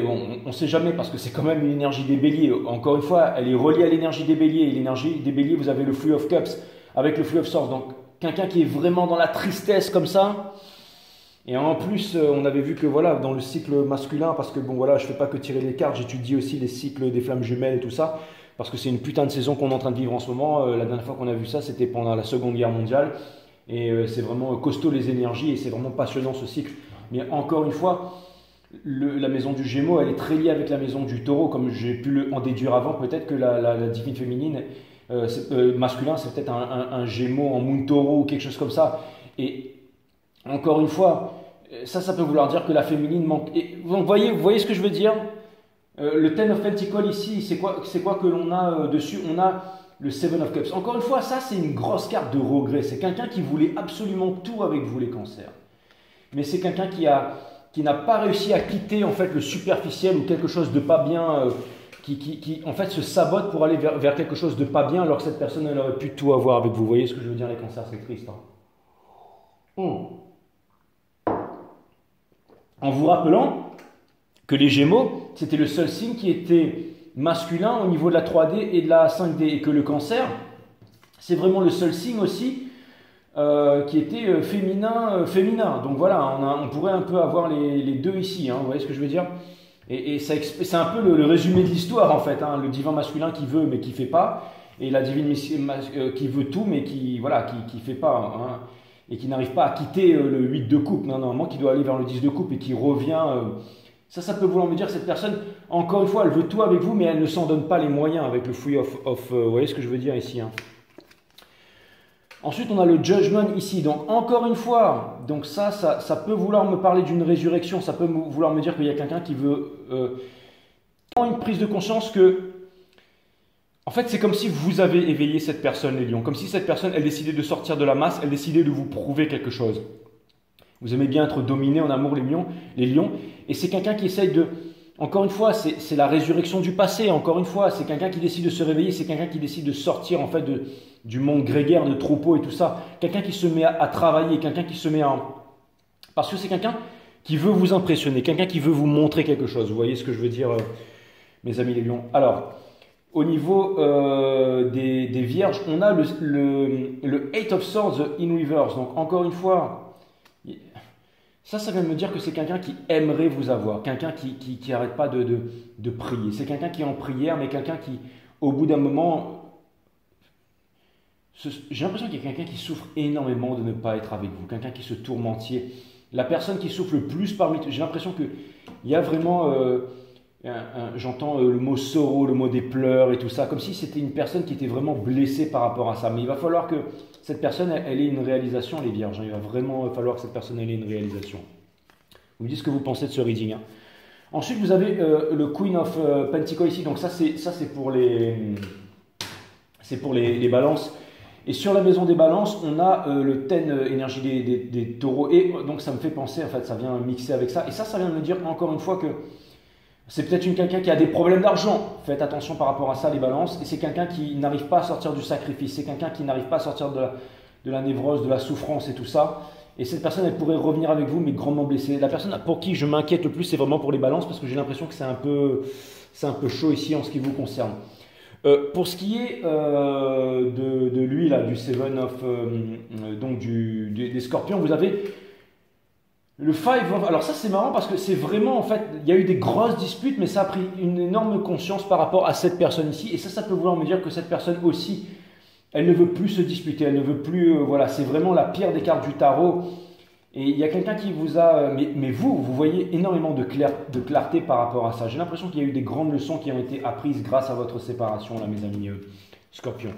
bon, on ne sait jamais parce que c'est quand même une énergie des béliers. Encore une fois, elle est reliée à l'énergie des béliers. Et l'énergie des béliers, vous avez le Free of Cups avec le Free of Swords. Donc, quelqu'un qui est vraiment dans la tristesse comme ça. Et en plus, on avait vu que voilà, dans le cycle masculin, parce que bon voilà, je ne fais pas que tirer les cartes, j'étudie aussi les cycles des flammes jumelles et tout ça, parce que c'est une putain de saison qu'on est en train de vivre en ce moment. La dernière fois qu'on a vu ça, c'était pendant la Seconde Guerre mondiale. Et c'est vraiment costaud les énergies et c'est vraiment passionnant ce cycle. Mais encore une fois, la maison du Gémeaux, elle est très liée avec la maison du Taureau, comme j'ai pu en déduire avant. Peut-être que la divine féminine, masculin, c'est peut-être un Gémeaux en Moon Taureau ou quelque chose comme ça. Et encore une fois, ça peut vouloir dire que la féminine manque. Et vous voyez ce que je veux dire? Le Ten of Pentacles ici, c'est quoi que l'on a dessus? On a le Seven of Cups. Encore une fois, ça c'est une grosse carte de regret. C'est quelqu'un qui voulait absolument tout avec vous les cancers. Mais c'est quelqu'un qui n'a pas réussi à quitter en fait le superficiel ou quelque chose de pas bien, qui en fait se sabote pour aller vers quelque chose de pas bien alors que cette personne elle aurait pu tout avoir avec vous. Vous voyez ce que je veux dire les cancers? C'est triste. Hein. En vous rappelant que les Gémeaux, c'était le seul signe qui était masculin au niveau de la 3D et de la 5D, et que le Cancer, c'est vraiment le seul signe aussi qui était féminin. Donc voilà, on pourrait un peu avoir les deux ici, hein, vous voyez ce que je veux dire? Et c'est un peu le résumé de l'histoire en fait, hein, le divin masculin qui veut mais qui ne fait pas, et la divine qui veut tout mais qui fait pas. Hein, et qui n'arrive pas à quitter le 8 de coupe, normalement qui doit aller vers le 10 de coupe et qui revient. Ça peut vouloir me dire que cette personne, encore une fois, elle veut tout avec vous, mais elle ne s'en donne pas les moyens avec le Free of vous voyez ce que je veux dire ici. Hein. Ensuite, on a le Judgment ici. Donc, encore une fois, donc ça peut vouloir me parler d'une résurrection, ça peut vouloir me dire qu'il y a quelqu'un qui veut une prise de conscience que en fait, c'est comme si vous avez éveillé cette personne, les lions. Comme si cette personne, elle décidait de sortir de la masse, elle décidait de vous prouver quelque chose. Vous aimez bien être dominé en amour, les lions. Et c'est quelqu'un qui essaye de... Encore une fois, c'est la résurrection du passé. Encore une fois, c'est quelqu'un qui décide de se réveiller. C'est quelqu'un qui décide de sortir en fait du monde grégaire, de troupeaux et tout ça. Quelqu'un qui se met à travailler, quelqu'un qui se met à... Parce que c'est quelqu'un qui veut vous impressionner, quelqu'un qui veut vous montrer quelque chose. Vous voyez ce que je veux dire, mes amis les lions? Alors... Au niveau des vierges, on a le Eight of Swords in Reverse. Donc encore une fois, ça vient de me dire que c'est quelqu'un qui aimerait vous avoir, quelqu'un qui n'arrête pas de prier. C'est quelqu'un qui est en prière, mais quelqu'un qui, au bout d'un moment, j'ai l'impression qu'il y a quelqu'un qui souffre énormément de ne pas être avec vous, quelqu'un qui se tourmentier. La personne qui souffre le plus parmi... J'ai l'impression qu'il y a vraiment... j'entends le mot sorrow, le mot des pleurs et tout ça, comme si c'était une personne qui était vraiment blessée par rapport à ça. Mais il va falloir que cette personne, elle ait une réalisation, les vierges. Il va vraiment falloir que cette personne ait une réalisation. Vous me dites ce que vous pensez de ce reading. Hein. Ensuite, vous avez le Queen of Pentacles ici. Donc ça, c'est pour les balances. Et sur la maison des balances, on a le Ten énergie des taureaux. Et donc ça me fait penser, en fait, ça vient mixer avec ça. Et ça vient de me dire encore une fois que c'est peut-être quelqu'un qui a des problèmes d'argent. Faites attention par rapport à ça, les balances. Et c'est quelqu'un qui n'arrive pas à sortir du sacrifice. C'est quelqu'un qui n'arrive pas à sortir de la névrose, de la souffrance et tout ça. Et cette personne, elle pourrait revenir avec vous, mais grandement blessée. La personne pour qui je m'inquiète le plus, c'est vraiment pour les balances, parce que j'ai l'impression que c'est un peu chaud ici en ce qui vous concerne. Pour ce qui est de lui, là, du Seven of, donc des Scorpions, vous avez le Five of... Alors ça c'est marrant parce que c'est vraiment, en fait, il y a eu des grosses disputes, mais ça a pris une énorme conscience par rapport à cette personne ici. Et ça peut vouloir me dire que cette personne aussi, elle ne veut plus se disputer, elle ne veut plus... voilà, c'est vraiment la pire des cartes du tarot. Et il y a quelqu'un qui vous a... Mais vous voyez énormément de clarté par rapport à ça. J'ai l'impression qu'il y a eu des grandes leçons qui ont été apprises grâce à votre séparation, là, mes amis Scorpions.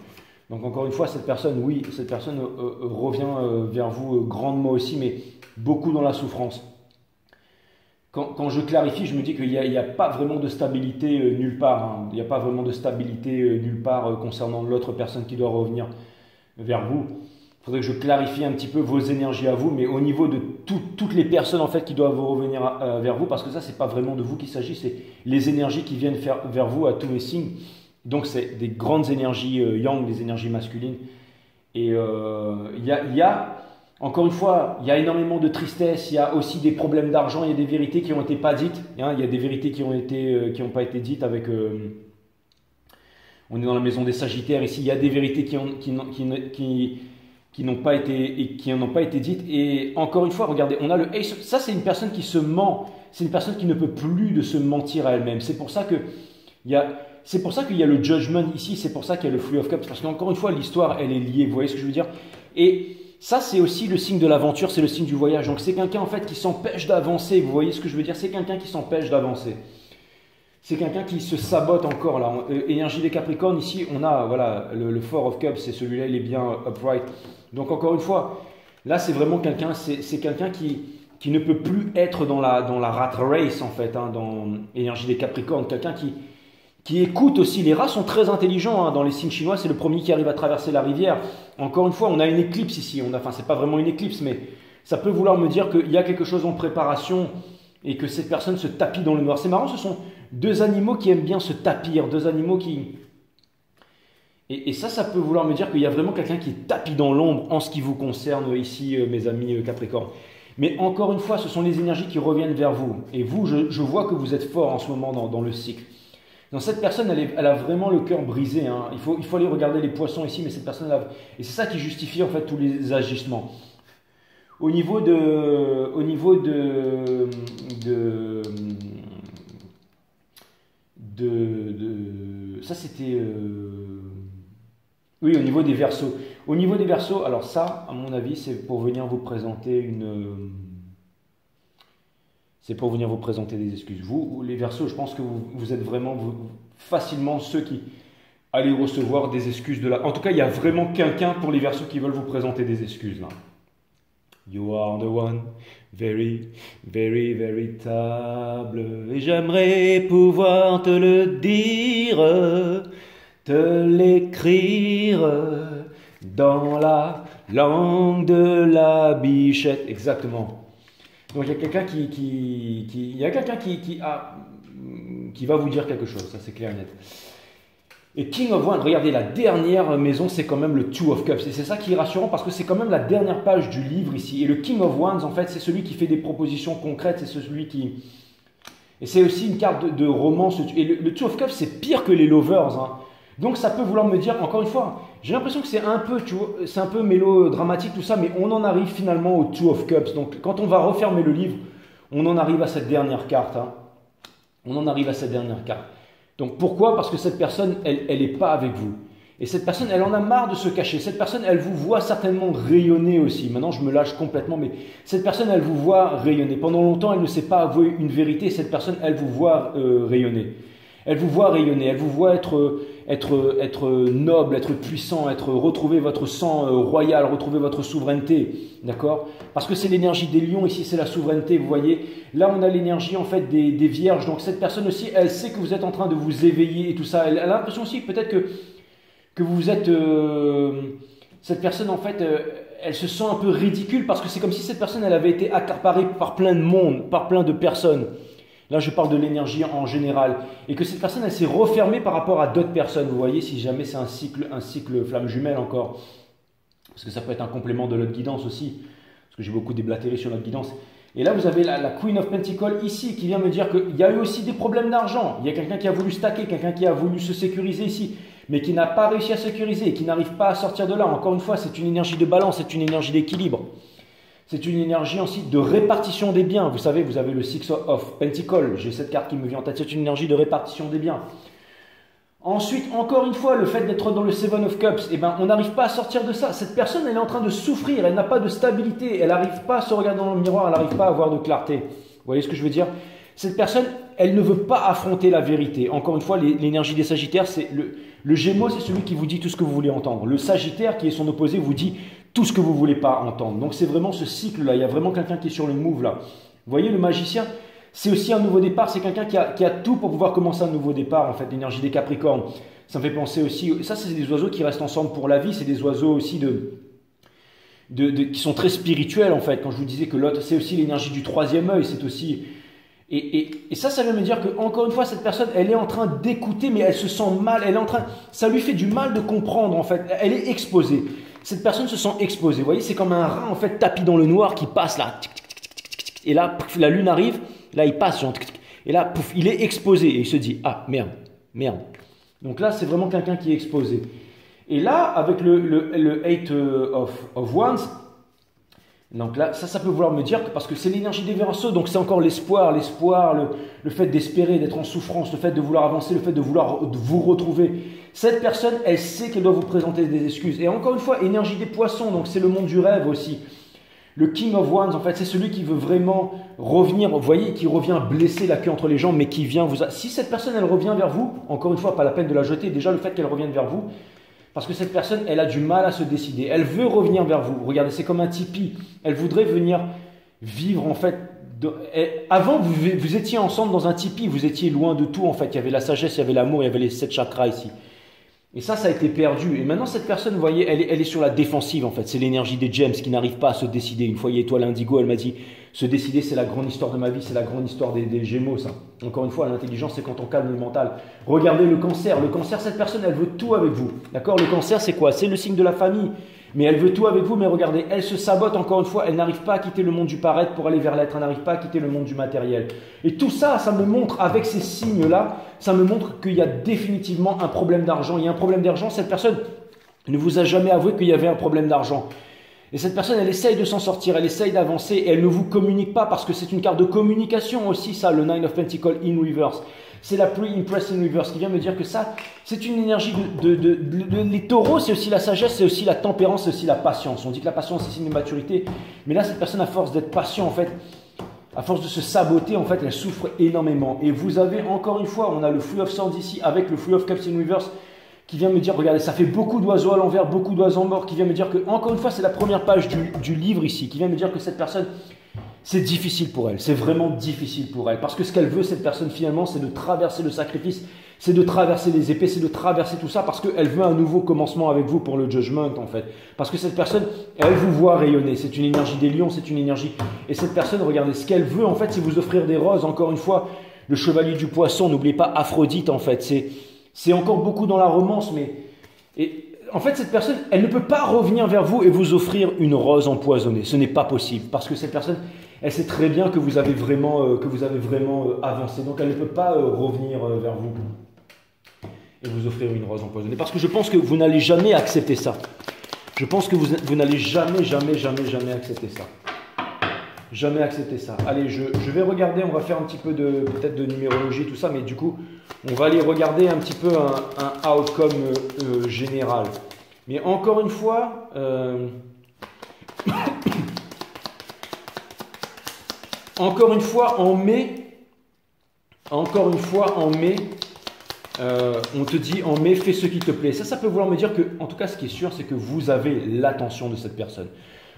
Donc encore une fois, cette personne, oui, cette personne revient vers vous grandement aussi, mais beaucoup dans la souffrance. Quand je clarifie, je me dis qu'il n'y a pas vraiment de stabilité nulle part. Hein. Il n'y a pas vraiment de stabilité nulle part concernant l'autre personne qui doit revenir vers vous. Il faudrait que je clarifie un petit peu vos énergies à vous, mais au niveau de toutes les personnes en fait qui doivent revenir vers vous, parce que ça, c'est pas vraiment de vous qu'il s'agit, c'est les énergies qui viennent vers vous à tous les signes. Donc, c'est des grandes énergies yang, des énergies masculines. Et il y a, encore une fois, il y a énormément de tristesse, il y a aussi des problèmes d'argent, il y a des vérités qui n'ont été pas dites, hein, il y a des vérités qui n'ont pas été dites avec... on est dans la maison des Sagittaires ici, il y a des vérités qui n'ont pas été dites. Et encore une fois, regardez, on a le Ace. Ça, c'est une personne qui se ment. C'est une personne qui ne peut plus de se mentir à elle-même. C'est pour ça qu'il y a le Judgment ici. C'est pour ça qu'il y a le Three of Cups. Parce qu'encore une fois, l'histoire, elle est liée. Vous voyez ce que je veux dire? Et ça, c'est aussi le signe de l'aventure. C'est le signe du voyage. Donc, c'est quelqu'un en fait qui s'empêche d'avancer. Vous voyez ce que je veux dire? C'est quelqu'un qui s'empêche d'avancer. C'est quelqu'un qui se sabote encore là. Énergie des Capricornes, ici, on a voilà, le Four of Cups. C'est celui-là, il est bien upright. Donc encore une fois, là c'est vraiment quelqu'un, c'est quelqu'un qui ne peut plus être dans la rat race en fait, hein, dans l'énergie des Capricornes, quelqu'un qui écoute aussi. Les rats sont très intelligents, hein, dans les signes chinois, c'est le premier qui arrive à traverser la rivière. Encore une fois, on a une éclipse ici, enfin c'est pas vraiment une éclipse, mais ça peut vouloir me dire qu'il y a quelque chose en préparation et que cette personne se tapit dans le noir. C'est marrant, ce sont deux animaux qui aiment bien se tapir, deux animaux qui... Et ça peut vouloir me dire qu'il y a vraiment quelqu'un qui est tapis dans l'ombre en ce qui vous concerne ici, mes amis Capricorne. Mais encore une fois, ce sont les énergies qui reviennent vers vous. Et vous, je vois que vous êtes fort en ce moment dans le cycle. Donc cette personne, elle a vraiment le cœur brisé. Hein. Il faut aller regarder les poissons ici, mais cette personne, et c'est ça qui justifie en fait tous les agissements. Au niveau de ça c'était... Oui, au niveau des Verseaux. Au niveau des Verseaux, alors ça, à mon avis, c'est pour venir vous présenter c'est pour venir vous présenter des excuses. Vous, les Verseaux, je pense que vous êtes vraiment facilement ceux qui allez recevoir des excuses de la... En tout cas, il y a vraiment quelqu'un pour les Verseaux qui veulent vous présenter des excuses là. You are the one, very, very, véritable. Et j'aimerais pouvoir te le dire, te l'écrire dans la langue de la bichette. Exactement. Donc il y a quelqu'un qui va vous dire quelque chose, ça c'est clair et net. Et King of Wands, regardez, la dernière maison, c'est quand même le Two of Cups. Et c'est ça qui est rassurant parce que c'est quand même la dernière page du livre ici. Et le King of Wands, en fait, c'est celui qui fait des propositions concrètes, c'est celui qui... Et c'est aussi une carte de romance. Et le Two of Cups, c'est pire que les Lovers. Hein. Donc ça peut vouloir me dire, encore une fois, j'ai l'impression que c'est un peu, tu vois, c'est un peu mélodramatique tout ça, mais on en arrive finalement au Two of Cups. Donc quand on va refermer le livre, on en arrive à cette dernière carte. Hein. On en arrive à cette dernière carte. Donc pourquoi? Parce que cette personne, elle n'est pas avec vous. Et cette personne, elle en a marre de se cacher. Cette personne, elle vous voit certainement rayonner aussi. Maintenant, je me lâche complètement, mais cette personne, elle vous voit rayonner. Pendant longtemps, elle ne s'est pas avouer une vérité. Cette personne, elle vous voit rayonner. Elle vous voit rayonner. Elle vous voit être noble, être puissant, retrouver votre sang royal, retrouver votre souveraineté. D'accord? Parce que c'est l'énergie des lions, ici c'est la souveraineté, vous voyez. Là on a l'énergie en fait des vierges, donc cette personne aussi, elle sait que vous êtes en train de vous éveiller et tout ça. Elle a l'impression aussi peut-être que vous êtes... cette personne en fait, elle se sent un peu ridicule parce que c'est comme si cette personne, elle avait été accaparée par plein de monde, par plein de personnes. Là je parle de l'énergie en général. Et que cette personne, elle s'est refermée par rapport à d'autres personnes. Vous voyez, si jamais c'est un cycle flamme jumelle encore. Parce que ça peut être un complément de l'autre guidance aussi. Parce que j'ai beaucoup déblatéré sur l'autre guidance. Et là, vous avez la Queen of Pentacles ici qui vient me dire qu'il y a eu aussi des problèmes d'argent. Il y a quelqu'un qui a voulu stacker, quelqu'un qui a voulu se sécuriser ici. mais qui n'a pas réussi à sécuriser et qui n'arrive pas à sortir de là. Encore une fois, c'est une énergie de balance, c'est une énergie d'équilibre. C'est une énergie ensuite de répartition des biens. Vous savez, vous avez le Six of Pentacles. J'ai cette carte qui me vient en tête. C'est une énergie de répartition des biens. Ensuite, encore une fois, le fait d'être dans le Seven of Cups, eh ben, on n'arrive pas à sortir de ça. Cette personne, elle est en train de souffrir. Elle n'a pas de stabilité. Elle n'arrive pas à se regarder dans le miroir. Elle n'arrive pas à avoir de clarté. Vous voyez ce que je veux dire? Cette personne, elle ne veut pas affronter la vérité. Encore une fois, l'énergie des Sagittaires, c'est le Gémeaux, c'est celui qui vous dit tout ce que vous voulez entendre. Le Sagittaire, qui est son opposé, vous dit tout ce que vous ne voulez pas entendre. Donc c'est vraiment ce cycle-là. Il y a vraiment quelqu'un qui est sur le move là. Vous voyez, le magicien, c'est aussi un nouveau départ. C'est quelqu'un qui a tout pour pouvoir commencer un nouveau départ, en fait, l'énergie des Capricornes. Ça me fait penser aussi, ça c'est des oiseaux qui restent ensemble pour la vie. C'est des oiseaux aussi qui sont très spirituels, en fait. Quand je vous disais que l'autre, c'est aussi l'énergie du troisième œil. C'est aussi... Et ça vient me dire que, encore une fois, cette personne, elle est en train d'écouter, mais elle se sent mal. Elle est en train, ça lui fait du mal de comprendre, en fait. Elle est exposée. Cette personne se sent exposée. Vous voyez, c'est comme un rat, en fait, tapis dans le noir qui passe là. Et là, la lune arrive. Là, il passe. Et là, pouf, il est exposé. Et il se dit, ah, merde, merde. Donc là, c'est vraiment quelqu'un qui est exposé. Et là, avec le Eight of Wands, donc là, ça peut vouloir me dire que, parce que c'est l'énergie des Verseaux, donc c'est encore l'espoir, le fait d'espérer, d'être en souffrance, le fait de vouloir avancer, le fait de vouloir vous retrouver. Cette personne, elle sait qu'elle doit vous présenter des excuses. Et encore une fois, énergie des Poissons, donc c'est le monde du rêve aussi. Le King of Wands, en fait, c'est celui qui veut vraiment revenir, vous voyez, qui revient blesser la queue entre les jambes, mais qui vient vous... Si cette personne, elle revient vers vous, encore une fois, pas la peine de la jeter, déjà le fait qu'elle revienne vers vous, parce que cette personne, elle a du mal à se décider. Elle veut revenir vers vous. Regardez, c'est comme un tipi. Elle voudrait venir vivre, en fait. Avant, vous étiez ensemble dans un tipi. Vous étiez loin de tout, en fait. Il y avait la sagesse, il y avait l'amour, il y avait les 7 chakras ici. Et ça a été perdu. Et maintenant, cette personne, vous voyez, elle est sur la défensive, en fait. C'est l'énergie des Gems qui n'arrive pas à se décider. Une fois, il y a Étoile Indigo, elle m'a dit, se décider, c'est la grande histoire de ma vie, c'est la grande histoire des Gémeaux, ça. Encore une fois, l'intelligence, c'est quand on calme le mental. Regardez le Cancer. Le Cancer, cette personne, elle veut tout avec vous. D'accord? Le Cancer, c'est quoi? C'est le signe de la famille. Mais elle veut tout avec vous, mais regardez, elle se sabote encore une fois, elle n'arrive pas à quitter le monde du paraître pour aller vers l'être, elle n'arrive pas à quitter le monde du matériel. Et tout ça, ça me montre, avec ces signes-là, ça me montre qu'il y a définitivement un problème d'argent. Il y a un problème d'argent, cette personne ne vous a jamais avoué qu'il y avait un problème d'argent. Et cette personne, elle essaye de s'en sortir, elle essaye d'avancer, et elle ne vous communique pas parce que c'est une carte de communication aussi, ça, le Nine of Pentacles in reverse. C'est la pre-impress in reverse qui vient me dire que ça, c'est une énergie les taureaux, c'est aussi la sagesse, c'est aussi la tempérance, c'est aussi la patience. On dit que la patience, c'est signe de maturité. Mais là, cette personne, à force d'être patient, en fait, à force de se saboter, en fait, elle souffre énormément. Et vous avez, encore une fois, on a le Three of Swords ici, avec le Three of Cups in reverse, qui vient me dire, regardez, ça fait beaucoup d'oiseaux à l'envers, beaucoup d'oiseaux morts, qui vient me dire que, encore une fois, c'est la première page du livre ici, qui vient me dire que cette personne, c'est difficile pour elle, c'est vraiment difficile pour elle. Parce que ce qu'elle veut, cette personne, finalement, c'est de traverser le sacrifice, c'est de traverser les épées, c'est de traverser tout ça, parce qu'elle veut un nouveau commencement avec vous pour le judgment, en fait. Parce que cette personne, elle vous voit rayonner, c'est une énergie des lions, c'est une énergie... Et cette personne, regardez, ce qu'elle veut, en fait, c'est vous offrir des roses, encore une fois, le chevalier du poisson, n'oubliez pas Aphrodite, en fait, c'est encore beaucoup dans la romance, mais... Et en fait, cette personne, elle ne peut pas revenir vers vous et vous offrir une rose empoisonnée. Ce n'est pas possible, parce que cette personne, elle sait très bien que vous avez vraiment, avancé. Donc, elle ne peut pas revenir vers vous et vous offrir une rose empoisonnée. Parce que je pense que vous n'allez jamais accepter ça. Je pense que vous n'allez jamais accepter ça. Jamais accepter ça. Allez, je vais regarder, on va faire un petit peu peut-être de numérologie, tout ça, mais du coup, on va aller regarder un petit peu un outcome général. Mais encore une fois, encore une fois en mai, on te dit en mai, fais ce qui te plaît. Ça peut vouloir me dire que, en tout cas, ce qui est sûr, c'est que vous avez l'attention de cette personne.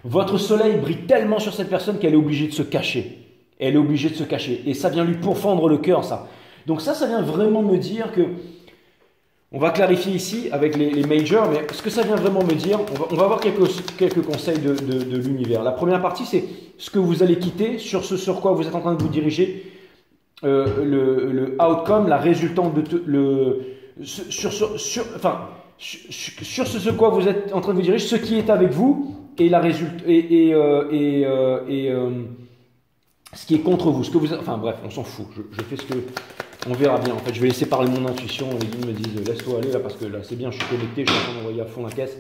Votre soleil brille tellement sur cette personne qu'elle est obligée de se cacher. Elle est obligée de se cacher. Et ça vient lui pourfendre le cœur, ça. Donc ça vient vraiment me dire que... On va clarifier ici avec les majors, mais ce que ça vient vraiment me dire, on va avoir quelques conseils de l'univers. La première partie, c'est ce que vous allez quitter, sur ce sur quoi vous êtes en train de vous diriger, le outcome, la résultante sur ce sur quoi vous êtes en train de vous diriger, ce qui est avec vous et la ce qui est contre vous, enfin bref, on s'en fout. Je fais On verra bien. En fait, je vais laisser parler mon intuition. Les guides me disent laisse-toi aller là parce que là c'est bien, je suis connecté, je suis en train d'envoyer à fond la caisse.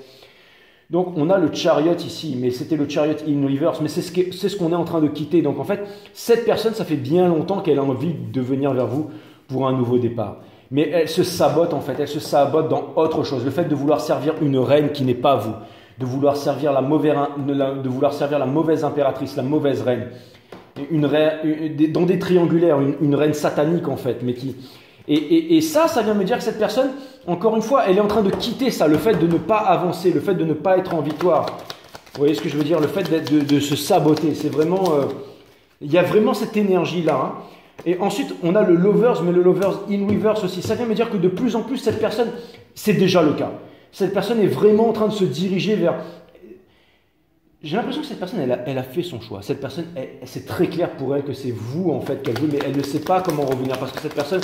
Donc on a le chariot ici, mais c'était le chariot in reverse, mais c'est ce qu'on est en train de quitter. Donc en fait, cette personne, ça fait bien longtemps qu'elle a envie de venir vers vous pour un nouveau départ. Mais elle se sabote en fait, elle se sabote dans autre chose. Le fait de vouloir servir une reine qui n'est pas vous, de vouloir servir la mauvaise impératrice, la mauvaise reine, dans des triangulaires, une reine satanique en fait, mais qui... Et ça vient me dire que cette personne, encore une fois, elle est en train de quitter ça, le fait de ne pas avancer, le fait de ne pas être en victoire. Vous voyez ce que je veux dire? Le fait de se saboter, c'est vraiment... il y a vraiment cette énergie-là. Hein. Et ensuite, on a le lovers, mais le lovers in reverse aussi. Ça vient me dire que de plus en plus, cette personne, c'est déjà le cas. Cette personne est vraiment en train de se diriger vers... J'ai l'impression que cette personne, elle a fait son choix. Cette personne, c'est très clair pour elle que c'est vous, en fait, qu'elle veut, mais elle ne sait pas comment revenir. Parce que cette personne,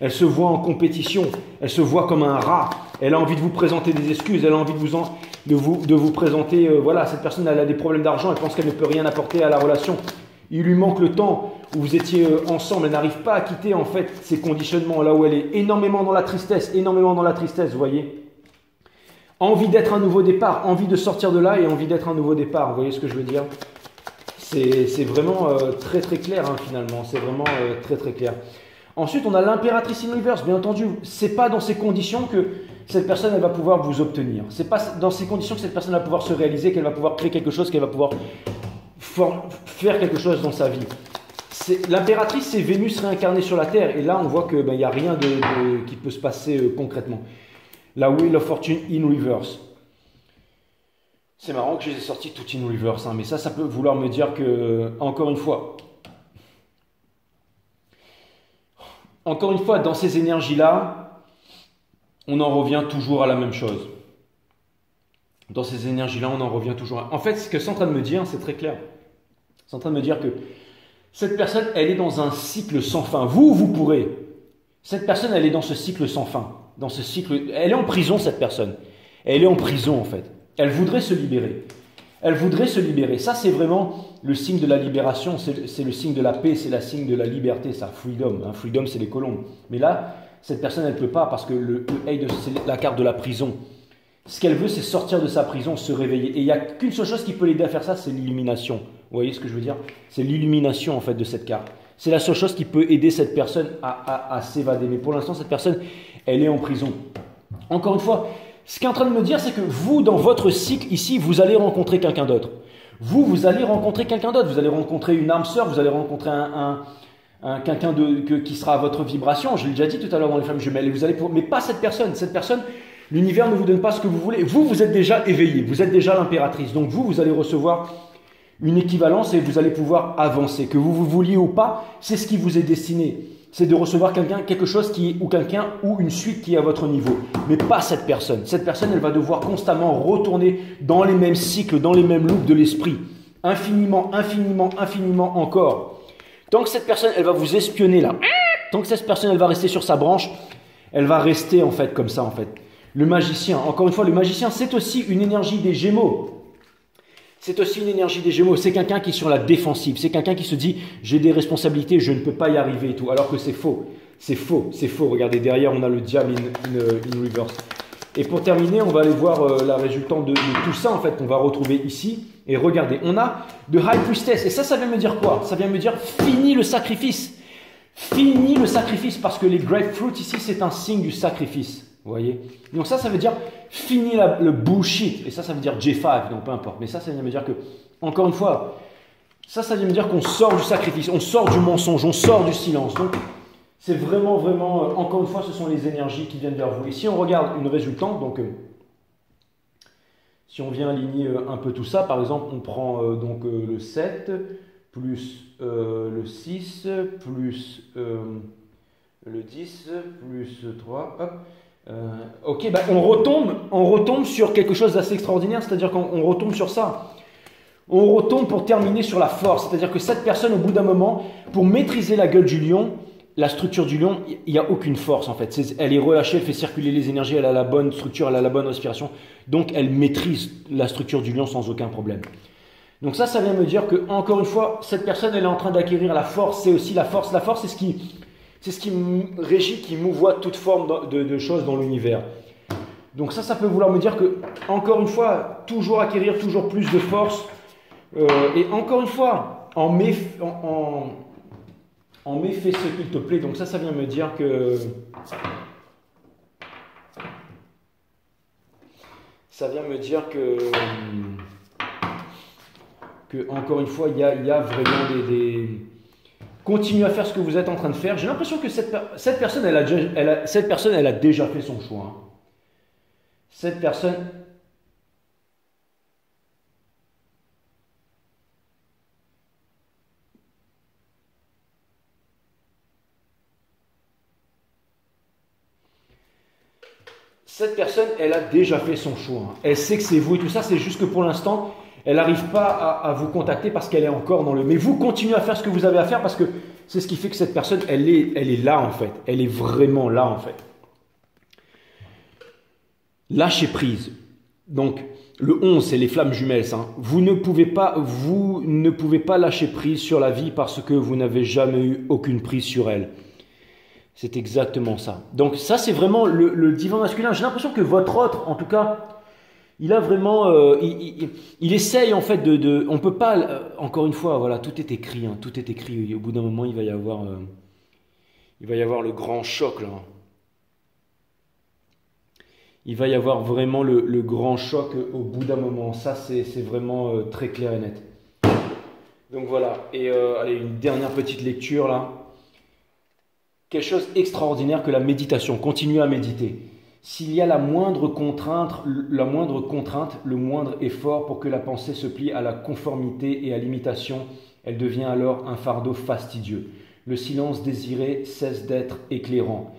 elle se voit en compétition. Elle se voit comme un rat. Elle a envie de vous présenter des excuses. Elle a envie de vous présenter... voilà, cette personne, elle a des problèmes d'argent. Elle pense qu'elle ne peut rien apporter à la relation. Il lui manque le temps où vous étiez ensemble. Elle n'arrive pas à quitter, en fait, ces conditionnements là où elle est. Énormément dans la tristesse, vous voyez. Envie d'être un nouveau départ, envie de sortir de là et envie d'être un nouveau départ. Vous voyez ce que je veux dire? C'est vraiment très très clair hein, finalement. C'est vraiment très très clair. Ensuite, on a l'impératrice in reverse. Bien entendu, c'est pas dans ces conditions que cette personne elle va pouvoir vous obtenir. C'est pas dans ces conditions que cette personne va pouvoir se réaliser, qu'elle va pouvoir créer quelque chose, qu'elle va pouvoir faire quelque chose dans sa vie. L'impératrice, c'est Vénus réincarnée sur la Terre. Et là, on voit qu'il n'y a rien qui peut se passer concrètement. La Wheel of Fortune in reverse. C'est marrant que je les ai sortis tout in reverse, hein, mais ça peut vouloir me dire que, encore une fois, dans ces énergies-là, on en revient toujours à la même chose. Dans ces énergies-là, on en revient toujours à... En fait, ce que c'est en train de me dire, c'est très clair. C'est en train de me dire que cette personne, elle est dans un cycle sans fin. Vous pourrez. Cette personne, elle est dans ce cycle sans fin. Dans ce cycle, elle est en prison, cette personne. Elle est en prison, en fait. Elle voudrait se libérer. Elle voudrait se libérer. Ça, c'est vraiment le signe de la libération. C'est le signe de la paix. C'est le signe de la liberté. Ça, freedom. Hein. Freedom, c'est les colombes. Mais là, cette personne, elle ne peut pas parce que le c'est la carte de la prison. Ce qu'elle veut, c'est sortir de sa prison, se réveiller. Et il n'y a qu'une seule chose qui peut l'aider à faire ça, c'est l'illumination. Vous voyez ce que je veux dire? C'est l'illumination, en fait, de cette carte. C'est la seule chose qui peut aider cette personne à s'évader. Mais pour l'instant, cette personne, elle est en prison. Encore une fois, ce qui est en train de me dire, c'est que vous, dans votre cycle ici, vous allez rencontrer quelqu'un d'autre. Vous allez rencontrer quelqu'un d'autre. Vous allez rencontrer une âme sœur, vous allez rencontrer quelqu'un qui sera à votre vibration. Je l'ai déjà dit tout à l'heure dans les flammes jumelles. Mais pas cette personne. Cette personne, l'univers ne vous donne pas ce que vous voulez. Vous êtes déjà éveillé. Vous êtes déjà l'impératrice. Donc vous allez recevoir une équivalence et vous allez pouvoir avancer. Que vous vouliez ou pas, c'est ce qui vous est destiné. C'est de recevoir quelque chose ou une suite qui est à votre niveau. Mais pas cette personne. Cette personne, elle va devoir constamment retourner dans les mêmes cycles, dans les mêmes loops de l'esprit. Infiniment, infiniment, infiniment encore. Tant que cette personne, elle va vous espionner là. Tant que cette personne, elle va rester sur sa branche, elle va rester en fait comme ça en fait. Le magicien, encore une fois, le magicien, c'est aussi une énergie des Gémeaux. C'est aussi une énergie des Gémeaux. C'est quelqu'un qui est sur la défensive. C'est quelqu'un qui se dit « j'ai des responsabilités, je ne peux pas y arriver » et tout. Alors que c'est faux. C'est faux. C'est faux. Regardez, derrière, on a le diable in reverse. Et pour terminer, on va aller voir la résultante de tout ça, en fait, qu'on va retrouver ici. Et regardez, on a de High Priestess. Et ça vient me dire quoi? Ça vient me dire « fini le sacrifice ». Fini le sacrifice, parce que les grapefruits ici, c'est un signe du sacrifice. Vous voyez? Donc ça veut dire fini le bullshit. Et ça veut dire J5, donc peu importe. Mais ça vient me dire que, encore une fois, ça vient me dire qu'on sort du sacrifice, on sort du mensonge, on sort du silence. Donc c'est vraiment, vraiment, encore une fois, ce sont les énergies qui viennent vers vous. Et si on regarde une résultante, donc si on vient aligner un peu tout ça, par exemple, on prend donc le 7, plus le 6, plus le 10, plus 3, hop. Ok, on retombe sur quelque chose d'assez extraordinaire, c'est-à-dire qu'on retombe sur ça. On retombe pour terminer sur la force, c'est-à-dire que cette personne, au bout d'un moment, pour maîtriser la gueule du lion, la structure du lion, il n'y a aucune force en fait. Elle est relâchée, elle fait circuler les énergies, elle a la bonne structure, elle a la bonne respiration, donc elle maîtrise la structure du lion sans aucun problème. Donc ça vient me dire que, encore une fois, cette personne, elle est en train d'acquérir la force, c'est aussi la force. La force, c'est ce qui C'est ce qui régit, qui mouvoie toute forme de choses dans l'univers. Donc ça peut vouloir me dire que, encore une fois, toujours acquérir toujours plus de force. Et encore une fois, en mai fais ce qu'il te plaît. Donc ça vient me dire que... Ça vient me dire que encore une fois, il y a vraiment des... Continuez à faire ce que vous êtes en train de faire. J'ai l'impression que cette personne, elle a déjà fait son choix. Hein. Cette personne... Cette personne, elle a déjà fait son choix. Hein. Elle sait que c'est vous et tout ça. C'est juste que pour l'instant, elle n'arrive pas à vous contacter parce qu'elle est encore dans le... Mais vous continuez à faire ce que vous avez à faire parce que c'est ce qui fait que cette personne, elle est là en fait. Elle est vraiment là en fait. Lâchez prise. Donc, le 11, c'est les flammes jumelles. Hein. Vous ne pouvez pas lâcher prise sur la vie parce que vous n'avez jamais eu aucune prise sur elle. C'est exactement ça. Donc ça, c'est vraiment le divin masculin. J'ai l'impression que votre autre, en tout cas, il a vraiment... il essaye en fait de... On peut pas... encore une fois, voilà, tout est écrit. Hein, tout est écrit. Et au bout d'un moment, il va y avoir le grand choc, là. Il va y avoir vraiment le grand choc au bout d'un moment. Ça, c'est vraiment très clair et net. Donc voilà. Et allez, une dernière petite lecture, là. Quelque chose d'extraordinaire que la méditation. Continuez à méditer. S'il y a la moindre contrainte, le moindre effort pour que la pensée se plie à la conformité et à l'imitation, elle devient alors un fardeau fastidieux. Le silence désiré cesse d'être éclairant.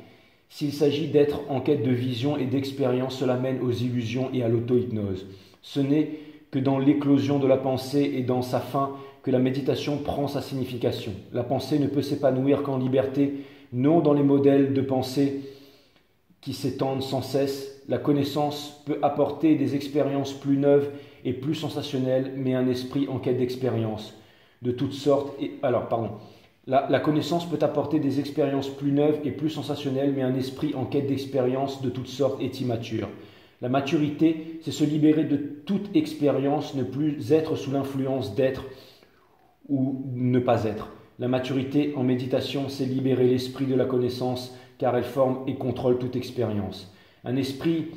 S'il s'agit d'être en quête de vision et d'expérience, cela mène aux illusions et à l'auto-hypnose. Ce n'est que dans l'éclosion de la pensée et dans sa fin que la méditation prend sa signification. La pensée ne peut s'épanouir qu'en liberté, non dans les modèles de pensée qui s'étendent sans cesse. La connaissance peut apporter des expériences plus neuves et plus sensationnelles, mais un esprit en quête d'expérience de toutes sortes. La connaissance peut apporter des expériences plus neuves et plus sensationnelles, mais un esprit en quête d'expérience de toutes sortes est immature. La maturité, c'est se libérer de toute expérience, ne plus être sous l'influence d'être ou ne pas être. La maturité en méditation, c'est libérer l'esprit de la connaissance, car elle forme et contrôle toute expérience. Un esprit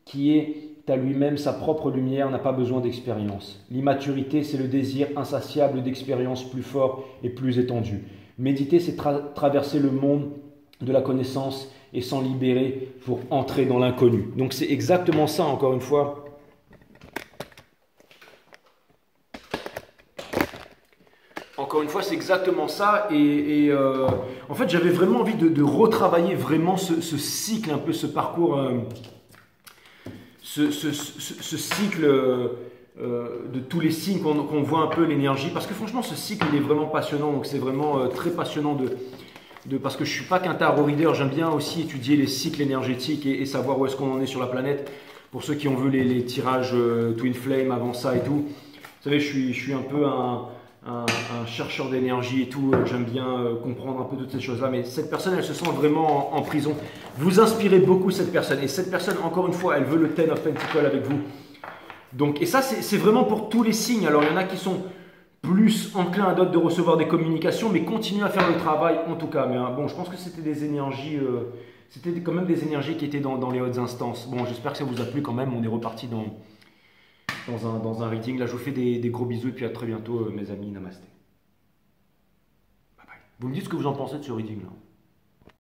qui est à lui-même sa propre lumière n'a pas besoin d'expérience. L'immaturité, c'est le désir insatiable d'expériences plus fort et plus étendues. Méditer, c'est traverser le monde de la connaissance et s'en libérer pour entrer dans l'inconnu. Donc c'est exactement ça, encore une fois. Encore une fois, c'est exactement ça. Et en fait, j'avais vraiment envie de retravailler vraiment ce cycle, un peu ce parcours, ce cycle de tous les signes qu'on voit un peu l'énergie. Parce que franchement, ce cycle, il est vraiment passionnant. Donc c'est vraiment très passionnant parce que je ne suis pas qu'un tarot reader. J'aime bien aussi étudier les cycles énergétiques et savoir où est-ce qu'on en est sur la planète. Pour ceux qui ont vu les tirages Twin Flame avant ça et tout. Vous savez, je suis un peu un chercheur d'énergie et tout, j'aime bien comprendre un peu toutes ces choses-là, mais cette personne, elle se sent vraiment en prison. Vous inspirez beaucoup cette personne, et cette personne, encore une fois, elle veut le Ten of Pentacles avec vous. Donc, et ça, c'est vraiment pour tous les signes. Alors, il y en a qui sont plus enclins à d'autres de recevoir des communications, mais continuez à faire le travail en tout cas. Mais bon, je pense que c'était des énergies, c'était quand même des énergies qui étaient dans les hautes instances. Bon, j'espère que ça vous a plu quand même, on est reparti dans un reading. Là, je vous fais des gros bisous et puis à très bientôt, mes amis. Namasté. Bye bye. Vous me dites ce que vous en pensez de ce reading là.